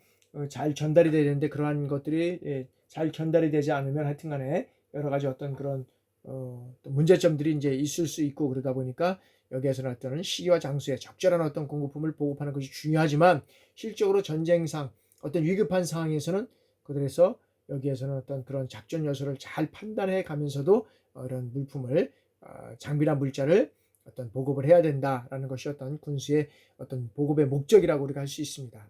잘 전달이 돼야 되는데 그러한 것들이 잘 전달이 되지 않으면 하여튼간에 여러 가지 어떤 그런 또 문제점들이 이제 있을 수 있고 그러다 보니까 여기에서 나타나는 시기와 장소에 적절한 어떤 공급품을 보급하는 것이 중요하지만 실적으로 전쟁상 어떤 위급한 상황에서는 그래서 여기에서는 어떤 그런 작전 요소를 잘 판단해 가면서도 이런 물품을 장비나 물자를 어떤 보급을 해야 된다라는 것이 어떤 군수의 어떤 보급의 목적이라고 우리가 할 수 있습니다.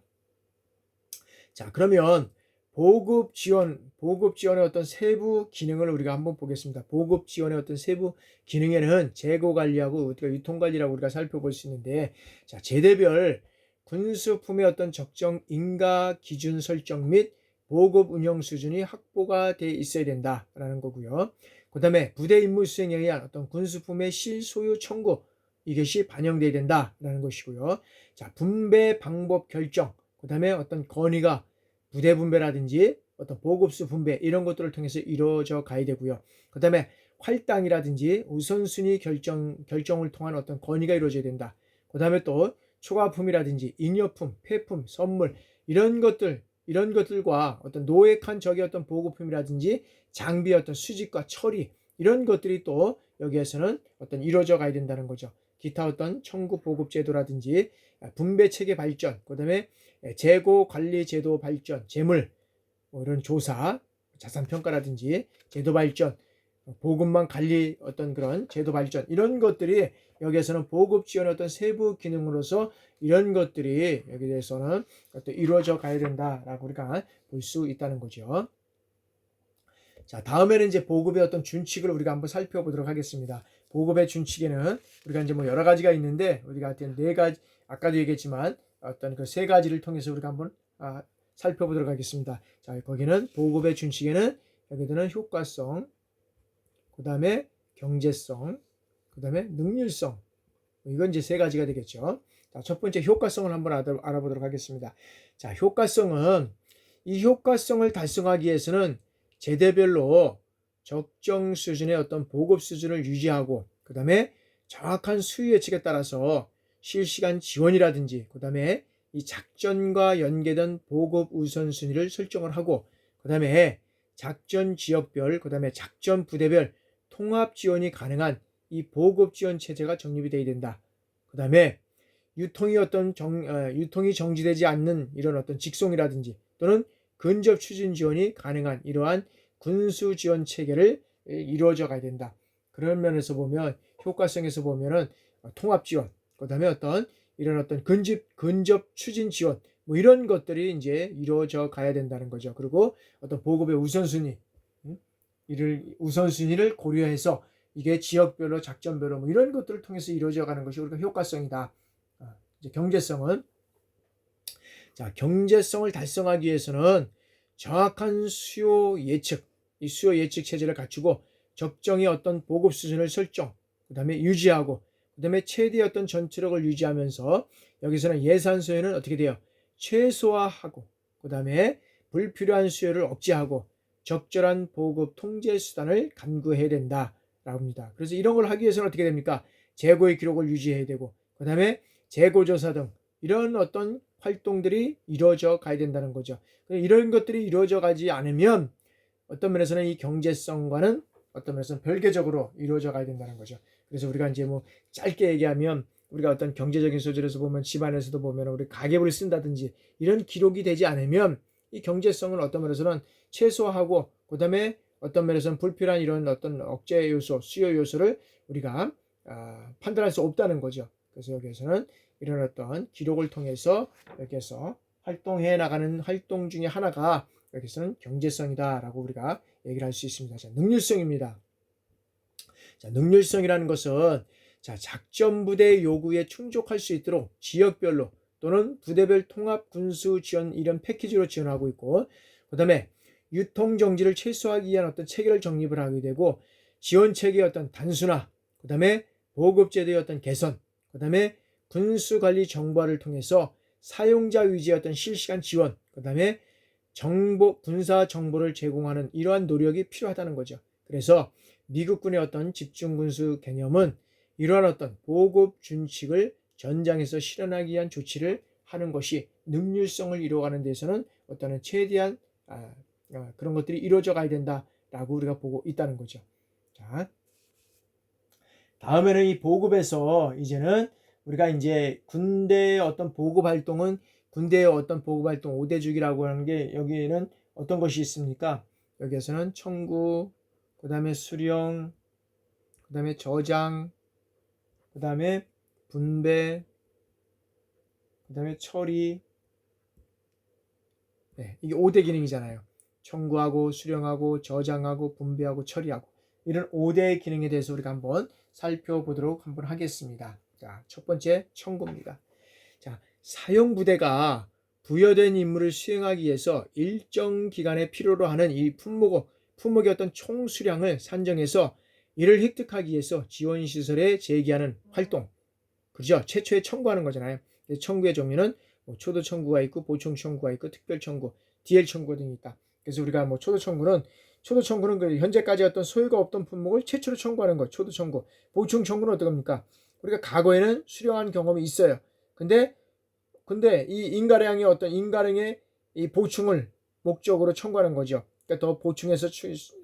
자, 그러면 보급 지원의 어떤 세부 기능을 우리가 한번 보겠습니다. 보급 지원의 어떤 세부 기능에는 재고 관리하고 유통 관리라고 우리가 살펴볼 수 있는데, 자, 제대별 군수품의 어떤 적정 인가 기준 설정 및 보급 운영 수준이 확보가 돼 있어야 된다라는 거고요. 그 다음에 부대 임무 수행에 의한 어떤 군수품의 실소유 청구 이것이 반영돼야 된다라는 것이고요. 자, 분배 방법 결정, 그 다음에 어떤 건의가 부대 분배라든지 어떤 보급수 분배 이런 것들을 통해서 이루어져 가야 되고요. 그 다음에 할당이라든지 우선순위 결정을 통한 어떤 건의가 이루어져야 된다. 그 다음에 또 초과품이라든지 잉여품, 폐품, 선물 이런 것들과 어떤 노획한 적의 어떤 보급품이라든지 장비의 어떤 수집과 처리 이런 것들이 또 여기에서는 어떤 이루어져 가야 된다는 거죠. 기타 어떤 청구 보급 제도라든지 분배 체계 발전, 그다음에 재고 관리 제도 발전, 재물 뭐 이런 조사, 자산 평가라든지 제도 발전, 보급망 관리 어떤 그런 제도 발전 이런 것들이 여기에서는 보급 지원의 어떤 세부 기능으로서 이런 것들이 여기 대해서는 어떤 이루어져 가야 된다라고 우리가 볼 수 있다는 거죠. 자, 다음에는 이제 보급의 어떤 준칙을 우리가 한번 살펴보도록 하겠습니다. 보급의 준칙에는 우리가 이제 뭐 여러 가지가 있는데 우리가 하여튼 네 가지 아까도 얘기했지만 어떤 그 세 가지를 통해서 우리가 한번 살펴보도록 하겠습니다. 자, 거기는 보급의 준칙에는 여기들은 효과성, 그 다음에 경제성, 그 다음에 능률성 이건 이제 세 가지가 되겠죠. 자, 첫 번째 효과성을 한번 알아보도록 하겠습니다. 자, 이 효과성을 달성하기 위해서는 제대별로 적정 수준의 어떤 보급 수준을 유지하고 그 다음에 정확한 수요 예측에 따라서 실시간 지원이라든지 그 다음에 이 작전과 연계된 보급 우선순위를 설정을 하고 그 다음에 작전 지역별 그 다음에 작전 부대별 통합 지원이 가능한 이 보급 지원 체제가 정립이 되어야 된다. 그 다음에 유통이 정지되지 않는 이런 어떤 직송이라든지 또는 근접 추진 지원이 가능한 이러한 군수 지원 체계를 이루어져 가야 된다. 그런 면에서 보면 효과성에서 보면은 통합 지원, 그다음에 어떤 이런 어떤 근접 추진 지원 뭐 이런 것들이 이제 이루어져 가야 된다는 거죠. 그리고 어떤 보급의 우선순위, 이를 우선순위를 고려해서 이게 지역별로 작전별로 뭐 이런 것들을 통해서 이루어져 가는 것이 우리가 효과성이다. 이제 경제성은 경제성을 달성하기 위해서는 정확한 수요 예측, 이 수요 예측 체제를 갖추고 적정히 어떤 보급 수준을 설정, 그 다음에 유지하고, 그 다음에 최대의 어떤 전투력을 유지하면서 여기서는 예산 소요는 어떻게 돼요? 최소화하고, 그 다음에 불필요한 수요를 억제하고 적절한 보급 통제 수단을 간구해야 된다라고 합니다. 그래서 이런 걸 하기 위해서는 어떻게 됩니까? 재고의 기록을 유지해야 되고, 그 다음에 재고조사 등 이런 어떤 활동들이 이루어져 가야 된다는 거죠. 이런 것들이 이루어져 가지 않으면 어떤 면에서는 이 경제성과는 어떤 면에서는 별개적으로 이루어져 가야 된다는 거죠. 그래서 우리가 이제 뭐 짧게 얘기하면 우리가 어떤 경제적인 소질에서 보면 집안에서도 보면 우리 가계부를 쓴다든지 이런 기록이 되지 않으면 이 경제성은 어떤 면에서는 최소화하고, 그 다음에 어떤 면에서는 불필요한 이런 어떤 억제 요소, 수요 요소를 우리가 판단할 수 없다는 거죠. 그래서 여기에서는 이런 어떤 기록을 통해서 여기에서 활동해 나가는 활동 중에 하나가 여기서는 경제성이다라고 우리가 얘기를 할 수 있습니다. 능률성입니다. 능률성이라는 것은 작전부대 요구에 충족할 수 있도록 지역별로 또는 부대별 통합 군수 지원 이런 패키지로 지원하고 있고, 그 다음에 유통정지를 최소화하기 위한 어떤 체계를 정립을 하게 되고, 지원 체계의 어떤 단순화, 그 다음에 보급제도의 어떤 개선, 그 다음에 군수관리 정보화를 통해서 사용자 위주의 어떤 실시간 지원, 그 다음에 군사 정보를 제공하는 이러한 노력이 필요하다는 거죠. 그래서 미국군의 어떤 집중군수 개념은 이러한 어떤 보급 준칙을 전장에서 실현하기 위한 조치를 하는 것이 능률성을 이루어가는 데서는 어떤 최대한 그런 것들이 이루어져 가야 된다라고 우리가 보고 있다는 거죠. 자, 다음에는 이 보급에서 이제는 우리가 이제 군대의 어떤 보급 활동은 군대의 어떤 보급 활동 5대 주기라고 하는 게 여기에는 어떤 것이 있습니까? 여기에서는 청구, 그 다음에 수령, 그 다음에 저장, 그 다음에 분배, 그 다음에 처리. 네, 이게 5대 기능이잖아요. 청구하고 수령하고 저장하고 분배하고 처리하고 이런 5대 기능에 대해서 우리가 한번 살펴보도록 한번 하겠습니다. 자, 첫 번째 청구입니다. 자, 사용부대가 부여된 임무를 수행하기 위해서 일정 기간에 필요로 하는 이 품목의 어떤 총 수량을 산정해서 이를 획득하기 위해서 지원시설에 제기하는 활동. 그죠? 최초에 청구하는 거잖아요. 청구의 종류는 초도 청구가 있고 보충 청구가 있고 특별 청구, DL 청구 등이 있다. 그래서 우리가 초도 청구는 그 현재까지 어떤 소유가 없던 품목을 최초로 청구하는 거, 초도 청구. 보충 청구는 어떤 겁니까? 우리가 과거에는 수령한 경험이 있어요. 근데 이 인가량의 어떤 인가량의 이 보충을 목적으로 청구하는 거죠. 그러니까 더 보충해서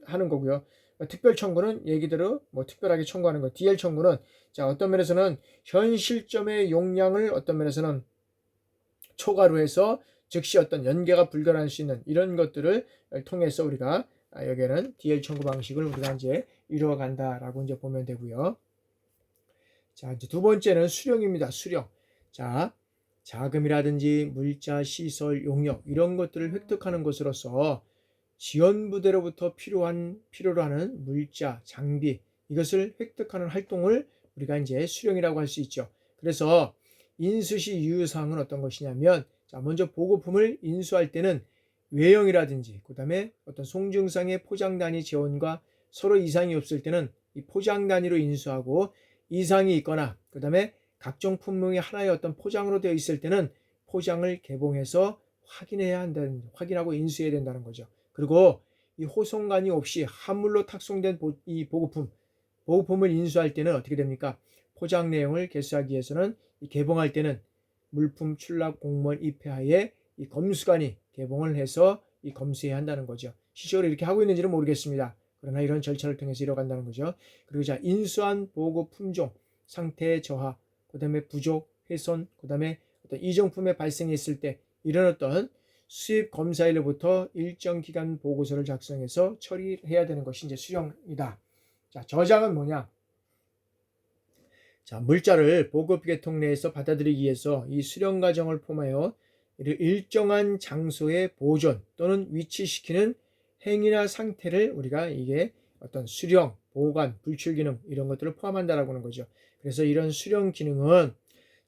하는 거고요. 특별 청구는 얘기대로 특별하게 청구하는 거. DL 청구는 어떤 면에서는 현 실점의 용량을 어떤 면에서는 초과로 해서 즉시 어떤 연계가 불가능할 수 있는 이런 것들을 통해서 우리가 여기에는 DL 청구 방식을 우리가 이제 이루어간다라고 이제 보면 되고요. 자, 이제 두 번째는 수령입니다. 수령. 자, 자금이라든지 물자, 시설, 용역 이런 것들을 획득하는 것으로서 지원부대로부터 필요로 하는 물자, 장비 이것을 획득하는 활동을 우리가 이제 수령이라고 할 수 있죠. 그래서 인수시 유효사항은 어떤 것이냐면 먼저 보급품을 인수할 때는 외형이라든지 그 다음에 어떤 송증상의 포장 단위 재원과 서로 이상이 없을 때는 이 포장 단위로 인수하고 이상이 있거나 그 다음에 각종 품목이 하나의 어떤 포장으로 되어 있을 때는 포장을 개봉해서 확인하고 인수해야 된다는 거죠. 그리고 이 호송관이 없이 한물로 탁송된 이 보급품을 인수할 때는 어떻게 됩니까? 포장 내용을 개수하기 위해서는 이 개봉할 때는 물품 출납 공무원 입회하에 이 검수관이 개봉을 해서 이 검수해야 한다는 거죠. 실제로 이렇게 하고 있는지는 모르겠습니다. 그러나 이런 절차를 통해서 이뤄간다는 거죠. 그리고 인수한 보급 품종, 상태 저하, 그 다음에 부족, 훼손, 그 다음에 어떤 이정품의 발생했을 때 이런 어떤 수입 검사일로부터 일정 기간 보고서를 작성해서 처리해야 되는 것이 이제 수령이다. 자, 저장은 뭐냐? 자, 물자를 보급 계통 내에서 받아들이기 위해서 이 수령 과정을 포함하여 일정한 장소에 보존 또는 위치시키는 행위나 상태를 우리가 이게 어떤 수령, 보관, 불출 기능 이런 것들을 포함한다라고 하는 거죠. 그래서 이런 수령 기능은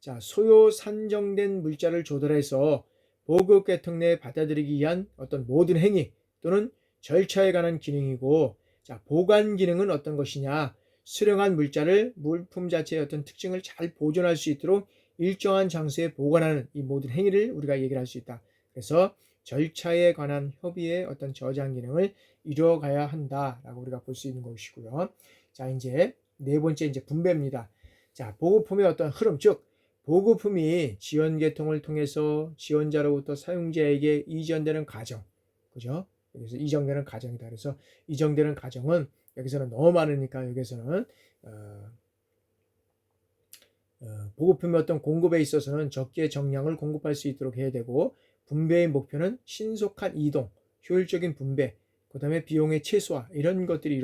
자, 소요 산정된 물자를 조달해서 보급 계통 내에 받아들이기 위한 어떤 모든 행위 또는 절차에 관한 기능이고, 자, 보관 기능은 어떤 것이냐? 수령한 물자를 물품 자체의 어떤 특징을 잘 보존할 수 있도록 일정한 장소에 보관하는 이 모든 행위를 우리가 얘기를 할 수 있다. 그래서 절차에 관한 협의의 어떤 저장 기능을 이루어가야 한다라고 우리가 볼 수 있는 것이고요. 자, 이제 네 번째 이제 분배입니다. 자, 보급품의 어떤 흐름, 즉 보급품이 지원 계통을 통해서 지원자로부터 사용자에게 이전되는 과정, 그죠? 여기서 이전되는 과정이다. 그래서 이전되는 과정은 여기서는 너무 많으니까 여기서는 보급품의 어떤 공급에 있어서는 적게 정량을 공급할 수 있도록 해야 되고, 분배의 목표는 신속한 이동, 효율적인 분배, 그 다음에 비용의 최소화 이런 것들이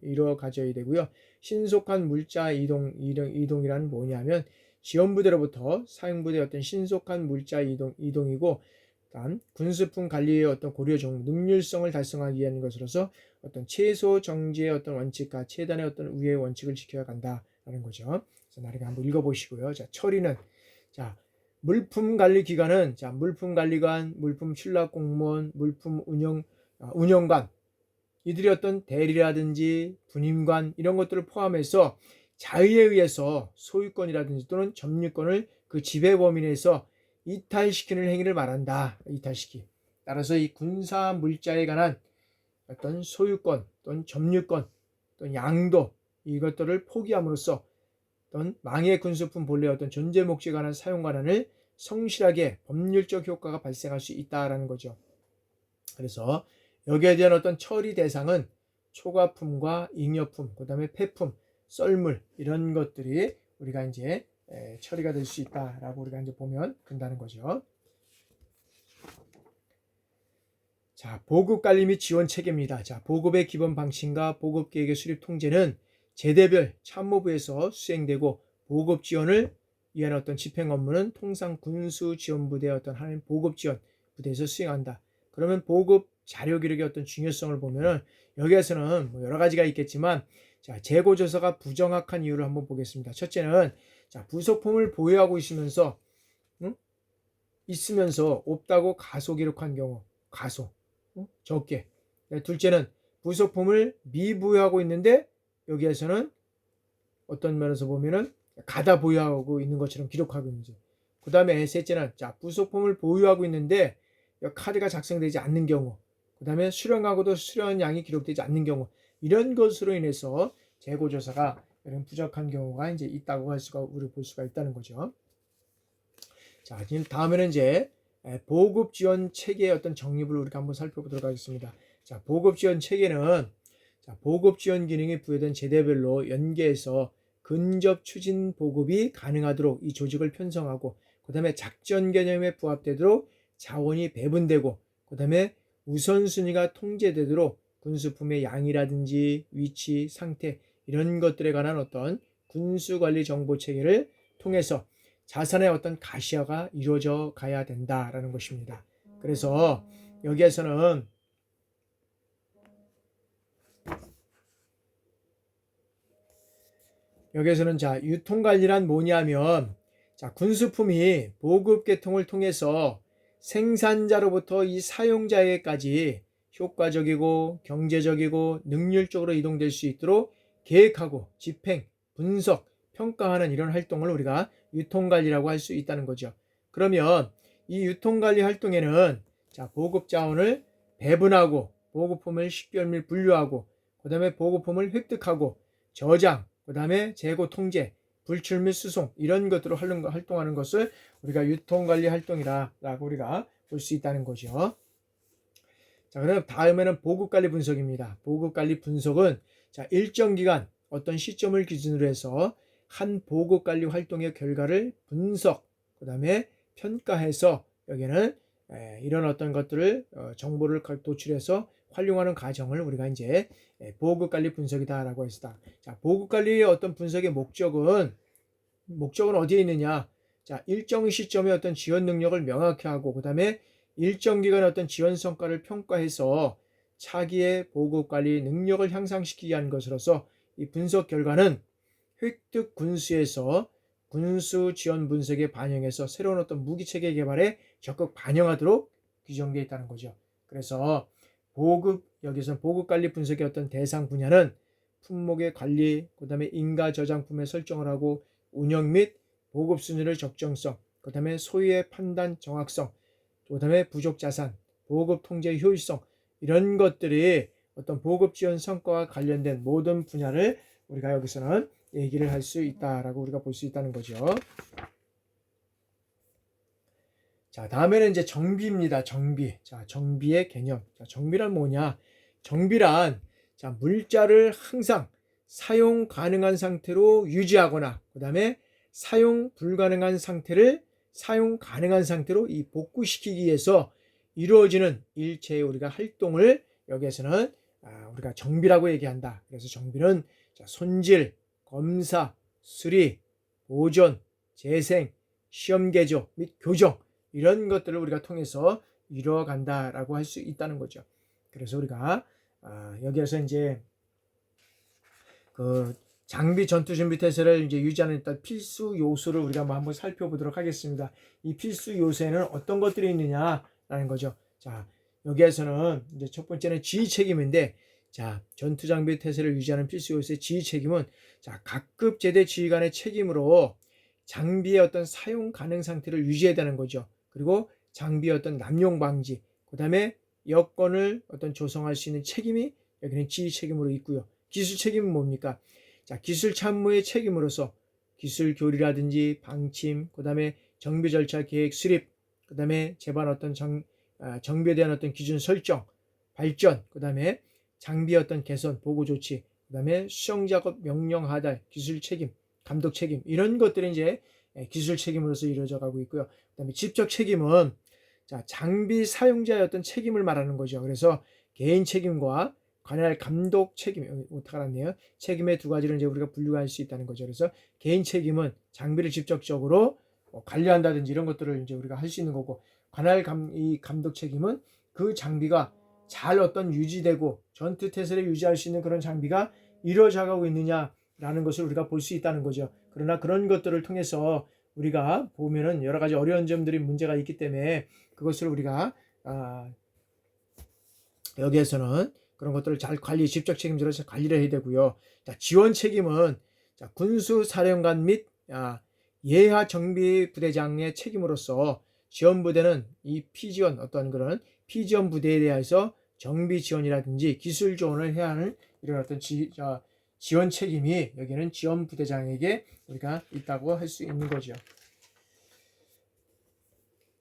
이루어가져야 되고요. 신속한 물자 이동이란 뭐냐면 지원부대로부터 사용부대의 어떤 신속한 물자 이동이고, 다음 군수품 관리의 어떤 고려종 능률성을 달성하기 위한 것으로서 어떤 최소 정지의 어떤 원칙과 최단의 어떤 우회의 원칙을 지켜야 간다라는 거죠. 그래서 나중에 한번 읽어보시고요. 자, 처리는 자, 물품 관리 기관은 자, 물품 관리관, 물품 출납 공무원, 물품 운영관, 이들이 어떤 대리라든지 분임관 이런 것들을 포함해서 자의에 의해서 소유권이라든지 또는 점유권을 그 지배 범위 내에서 이탈시키는 행위를 말한다. 이탈시키. 따라서 이 군사 물자에 관한 어떤 소유권 또는 점유권 또는 양도 이것들을 포기함으로써 어떤 망의 군수품 본래의 어떤 존재 목적에 관한 사용 관한을 성실하게 법률적 효과가 발생할 수 있다라는 거죠. 그래서 여기에 대한 어떤 처리 대상은 초과품과 잉여품, 그 다음에 폐품, 썰물 이런 것들이 우리가 이제 처리가 될 수 있다라고 우리가 이제 보면 된다는 거죠. 자, 보급 관리 및 지원 체계입니다. 자, 보급의 기본 방침과 보급 계획의 수립 통제는 제대별 참모부에서 수행되고, 보급 지원을 위한 어떤 집행 업무는 통상 군수 지원부대의 어떤 한 보급 지원 부대에서 수행한다. 그러면 보급 자료 기록의 어떤 중요성을 보면은 여기에서는 뭐 여러 가지가 있겠지만, 자, 재고 조서가 부정확한 이유를 한번 보겠습니다. 첫째는 자, 부속품을 보유하고 있으면서 없다고 가소 기록한 경우, 가소 적게. 둘째는 부속품을 미부여하고 있는데 여기에서는 어떤 면에서 보면은 가다 보유하고 있는 것처럼 기록하고 있는지. 그 다음에 셋째는 자, 부속품을 보유하고 있는데 카드가 작성되지 않는 경우, 그 다음에 수령하고도 수령량이 기록되지 않는 경우, 이런 것으로 인해서 재고조사가 이런 부족한 경우가 이제 있다고 우리 볼 수가 있다는 거죠. 자, 지금 다음에는 이제 보급 지원 체계의 어떤 정립을 우리가 한번 살펴보도록 하겠습니다. 자, 보급 지원 체계는 자, 보급 지원 기능이 부여된 제대별로 연계해서 근접 추진 보급이 가능하도록 이 조직을 편성하고, 그 다음에 작전 개념에 부합되도록 자원이 배분되고, 그 다음에 우선순위가 통제되도록 군수품의 양이라든지 위치, 상태 이런 것들에 관한 어떤 군수관리 정보 체계를 통해서 자산의 어떤 가시화가 이루어져 가야 된다라는 것입니다. 그래서 여기에서는 자, 유통관리란 뭐냐면 자, 군수품이 보급 계통을 통해서 생산자로부터 이 사용자에게까지 효과적이고 경제적이고 능률적으로 이동될 수 있도록 계획하고 집행, 분석, 평가하는 이런 활동을 우리가 유통관리라고 할 수 있다는 거죠. 그러면 이 유통관리 활동에는 자, 보급 자원을 배분하고, 보급품을 식별 및 분류하고, 그 다음에 보급품을 획득하고, 저장, 그 다음에 재고 통제, 불출 및 수송 이런 것들로 활동하는 것을 우리가 유통관리 활동이라고 우리가 볼 수 있다는 거죠. 자, 그럼 다음에는 보급관리 분석입니다. 보급관리 분석은 자, 일정 기간 어떤 시점을 기준으로 해서 한 보급관리 활동의 결과를 분석, 그 다음에 평가해서 여기는 이런 어떤 것들을 정보를 도출해서 활용하는 과정을 우리가 이제 보급관리 분석이다라고 했다. 자, 보급관리의 어떤 분석의 목적은 어디에 있느냐? 자, 일정 시점의 어떤 지원 능력을 명확히 하고, 그 다음에 일정 기간 어떤 지원 성과를 평가해서 차기의 보급관리 능력을 향상시키기 위한 것으로서 이 분석 결과는 획득 군수에서 군수 지원 분석에 반영해서 새로운 어떤 무기체계 개발에 적극 반영하도록 규정되어 있다는 거죠. 그래서 여기서 보급관리 분석의 어떤 대상 분야는 품목의 관리, 그 다음에 인가 저장품의 설정을 하고 운영 및 보급 순위의 적정성, 그 다음에 소유의 판단 정확성, 그 다음에 부족 자산, 보급 통제 효율성, 이런 것들이 어떤 보급 지원 성과와 관련된 모든 분야를 우리가 여기서는 얘기를 할 수 있다라고 우리가 볼 수 있다는 거죠. 자, 다음에는 이제 정비입니다. 정비. 자, 정비의 개념. 자, 정비란 뭐냐? 정비란 물자를 항상 사용 가능한 상태로 유지하거나, 그 다음에 사용 불가능한 상태를 사용 가능한 상태로 이 복구시키기 위해서 이루어지는 일체의 우리가 활동을 여기에서는 우리가 정비라고 얘기한다. 그래서 정비는 손질, 검사, 수리, 보존, 재생, 시험 개조 및 교정, 이런 것들을 우리가 통해서 이루어간다라고 할 수 있다는 거죠. 그래서 우리가 여기에서 이제 그 장비 전투 준비 태세를 이제 유지하는 일단 필수 요소를 우리가 한번 살펴보도록 하겠습니다. 이 필수 요소에는 어떤 것들이 있느냐라는 거죠. 자, 여기에서는 이제 첫 번째는 지휘 책임인데, 자, 전투 장비 태세를 유지하는 필수 요소의 지휘 책임은 각급 제대 지휘관의 책임으로 장비의 어떤 사용 가능 상태를 유지해야 되는 거죠. 그리고 장비의 어떤 남용 방지, 그 다음에 여건을 어떤 조성할 수 있는 책임이 여기는 지휘 책임으로 있고요. 기술 책임은 뭡니까? 자, 기술 참모의 책임으로서 기술 교리라든지 방침, 그 다음에 정비 절차 계획 수립, 그 다음에 제반 어떤 정비에 대한 어떤 기준 설정, 발전, 그 다음에 장비 어떤 개선, 보고 조치, 그 다음에 수정 작업 명령 하달, 기술 책임, 감독 책임, 이런 것들이 이제 기술 책임으로서 이루어져 가고 있고요. 그 다음에 직접 책임은 장비 사용자의 어떤 책임을 말하는 거죠. 그래서 개인 책임과 관할 감독 책임, 어떻게 알았네요? 책임의 두 가지를 이제 우리가 분류할 수 있다는 거죠. 그래서 개인 책임은 장비를 직접적으로 관리한다든지 이런 것들을 이제 우리가 할 수 있는 거고, 관할 감독 책임은 그 장비가 잘 어떤 유지되고 전투 태세를 유지할 수 있는 그런 장비가 이루어져 가고 있느냐라는 것을 우리가 볼 수 있다는 거죠. 그러나 그런 것들을 통해서 우리가 보면은 여러 가지 어려운 점들이 문제가 있기 때문에 그것을 우리가 여기에서는 그런 것들을 잘 직접 책임져서 관리를 해야 되고요. 지원 책임은 군수 사령관 및 예하 정비 부대장의 책임으로서 지원 부대는 이 피지원 어떤 그런 피지원 부대에 대해서 정비 지원이라든지 기술 지원을 해야 하는 이런 어떤 지원 책임이 여기는 지원 부대장에게 우리가 있다고 할 수 있는 거죠.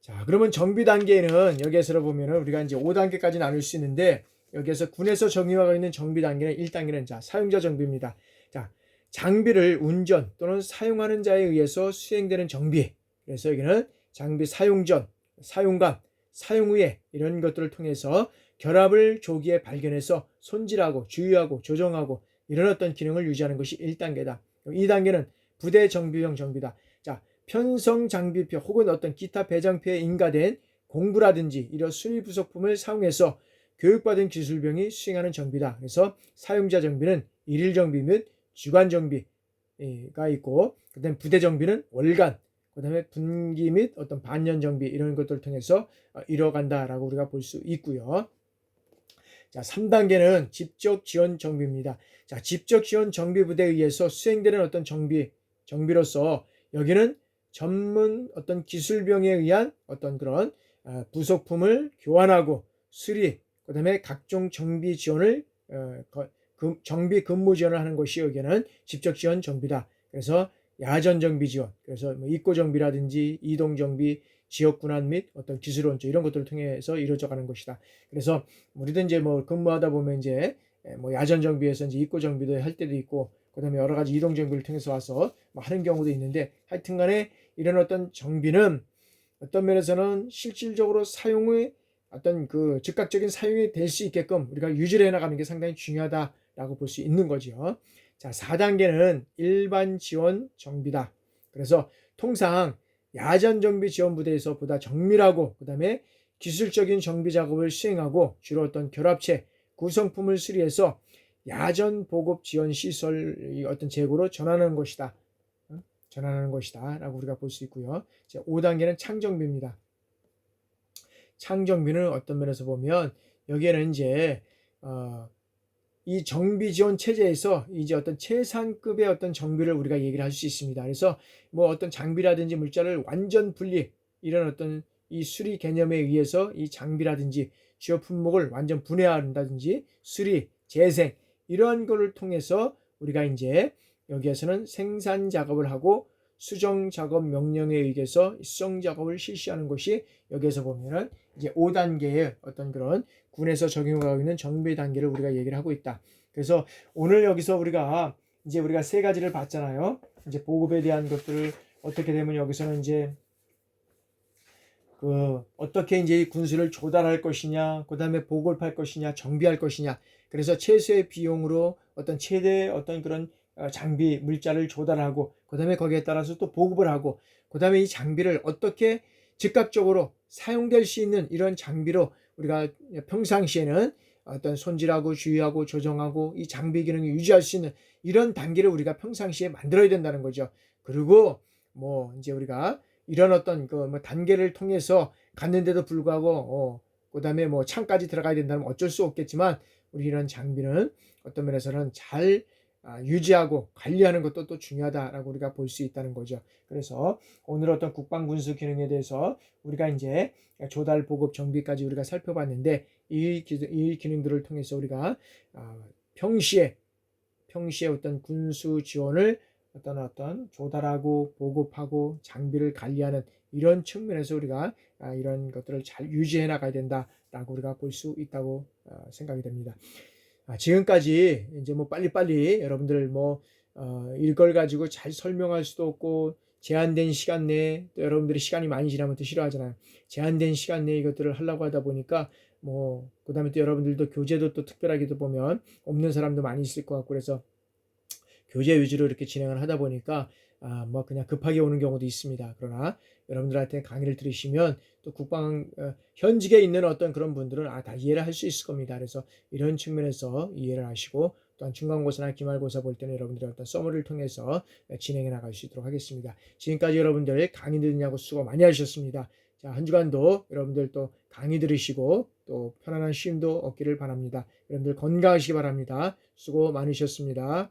자, 그러면 정비 단계는 여기에서 보면은 우리가 이제 5단계까지 나눌 수 있는데, 여기에서 군에서 정의화가 있는 정비 단계는 1단계는 사용자 정비입니다. 자, 장비를 운전 또는 사용하는 자에 의해서 수행되는 정비. 그래서 여기는 장비 사용 전, 사용감, 사용 후에 이런 것들을 통해서 결합을 조기에 발견해서 손질하고 주의하고 조정하고 이런 어떤 기능을 유지하는 것이 1단계다. 2단계는 부대 정비용 정비다. 자, 편성 장비표 혹은 어떤 기타 배장표에 인가된 공구라든지 이런 수리 부속품을 사용해서 교육받은 기술병이 수행하는 정비다. 그래서 사용자 정비는 일일 정비 및 주간 정비가 있고, 그다음에 부대 정비는 월간, 그다음에 분기 및 어떤 반년 정비 이런 것들을 통해서 이뤄간다라고 우리가 볼 수 있고요. 자, 3단계는 직접 지원 정비입니다. 자, 직접 지원 정비 부대에 의해서 수행되는 어떤 정비로서 여기는 전문 어떤 기술병에 의한 어떤 그런 부속품을 교환하고 수리, 그 다음에 각종 정비 지원을 정비 근무 지원을 하는 것이 여기는 직접 지원 정비다. 그래서 야전 정비 지원, 그래서 입고 정비라든지 이동 정비, 지역 군안 및 어떤 기술 원조 이런 것들을 통해서 이루어져가는 것이다. 그래서 우리도 이제 근무하다 보면 이제 야전 정비에서 이제 입고 정비도 할 때도 있고, 그다음에 여러 가지 이동 정비를 통해서 와서 하는 경우도 있는데, 하여튼간에 이런 어떤 정비는 어떤 면에서는 실질적으로 사용의 어떤 그 즉각적인 사용이 될 수 있게끔 우리가 유지를 해나가는 게 상당히 중요하다라고 볼 수 있는 거죠. 자, 4단계는 일반 지원 정비다. 그래서 통상 야전 정비 지원 부대에서 보다 정밀하고 그다음에 기술적인 정비 작업을 수행하고 주로 어떤 결합체, 구성품을 수리해서 야전 보급 지원 시설 어떤 재고로 전환하는 것이다. 전환하는 것이다 라고 우리가 볼 수 있고요. 5단계는 창정비입니다. 창정비는 어떤 면에서 보면 여기에는 이제 이 정비 지원 체제에서 이제 어떤 최상급의 어떤 정비를 우리가 얘기를 할 수 있습니다. 그래서 뭐 어떤 장비라든지 물자를 완전 분리, 이런 어떤 이 수리 개념에 의해서 이 장비라든지 주요 품목을 완전 분해한다든지 수리, 재생 이러한 것을 통해서 우리가 이제 여기에서는 생산 작업을 하고 수정 작업 명령에 의해서 수정 작업을 실시하는 것이 여기에서 보면은 이제 5단계의 어떤 그런 군에서 적용하고 있는 정비 단계를 우리가 얘기를 하고 있다. 그래서 오늘 여기서 우리가 세 가지를 봤잖아요. 이제 보급에 대한 것들을 어떻게 되면 여기서는 이제 어떻게 이제 군수를 조달할 것이냐, 그 다음에 보급할 것이냐, 정비할 것이냐. 그래서 최소의 비용으로 어떤 최대의 어떤 그런 장비, 물자를 조달하고, 그 다음에 거기에 따라서 또 보급을 하고, 그 다음에 이 장비를 어떻게 즉각적으로 사용될 수 있는 이런 장비로 우리가 평상시에는 어떤 손질하고 주의하고 조정하고 이 장비 기능을 유지할 수 있는 이런 단계를 우리가 평상시에 만들어야 된다는 거죠. 그리고 뭐 이제 우리가 이런 어떤 단계를 통해서 갔는데도 불구하고 그다음에 뭐 창까지 들어가야 된다면 어쩔 수 없겠지만 우리 이런 장비는 어떤 면에서는 잘 유지하고 관리하는 것도 또 중요하다라고 우리가 볼 수 있다는 거죠. 그래서 오늘 어떤 국방군수 기능에 대해서 우리가 이제 조달, 보급, 정비까지 우리가 살펴봤는데 이 기능들을 통해서 우리가 평시에 어떤 군수 지원을 어떤 조달하고 보급하고 장비를 관리하는 이런 측면에서 우리가 이런 것들을 잘 유지해 나가야 된다라고 우리가 볼 수 있다고 생각이 됩니다. 지금까지 이제 뭐 빨리빨리 여러분들 이걸 가지고 잘 설명할 수도 없고 제한된 시간 내에 또 여러분들이 시간이 많이 지나면 또 싫어하잖아요. 제한된 시간 내에 이것들을 하려고 하다 보니까 그 다음에 또 여러분들도 교재도 또 특별하게도 보면 없는 사람도 많이 있을 것 같고 그래서 교재 위주로 이렇게 진행을 하다 보니까 그냥 급하게 오는 경우도 있습니다. 그러나 여러분들한테 강의를 들으시면 또 국방 현직에 있는 어떤 그런 분들은 다 이해를 할 수 있을 겁니다. 그래서 이런 측면에서 이해를 하시고 또한 중간고사나 기말고사 볼 때는 여러분들의 어떤 서머리를 통해서 진행해 나갈 수 있도록 하겠습니다. 지금까지 여러분들 강의 듣느냐고 수고 많이 하셨습니다. 자, 한 주간도 여러분들 또 강의 들으시고 또 편안한 쉼도 얻기를 바랍니다. 여러분들 건강하시기 바랍니다. 수고 많으셨습니다.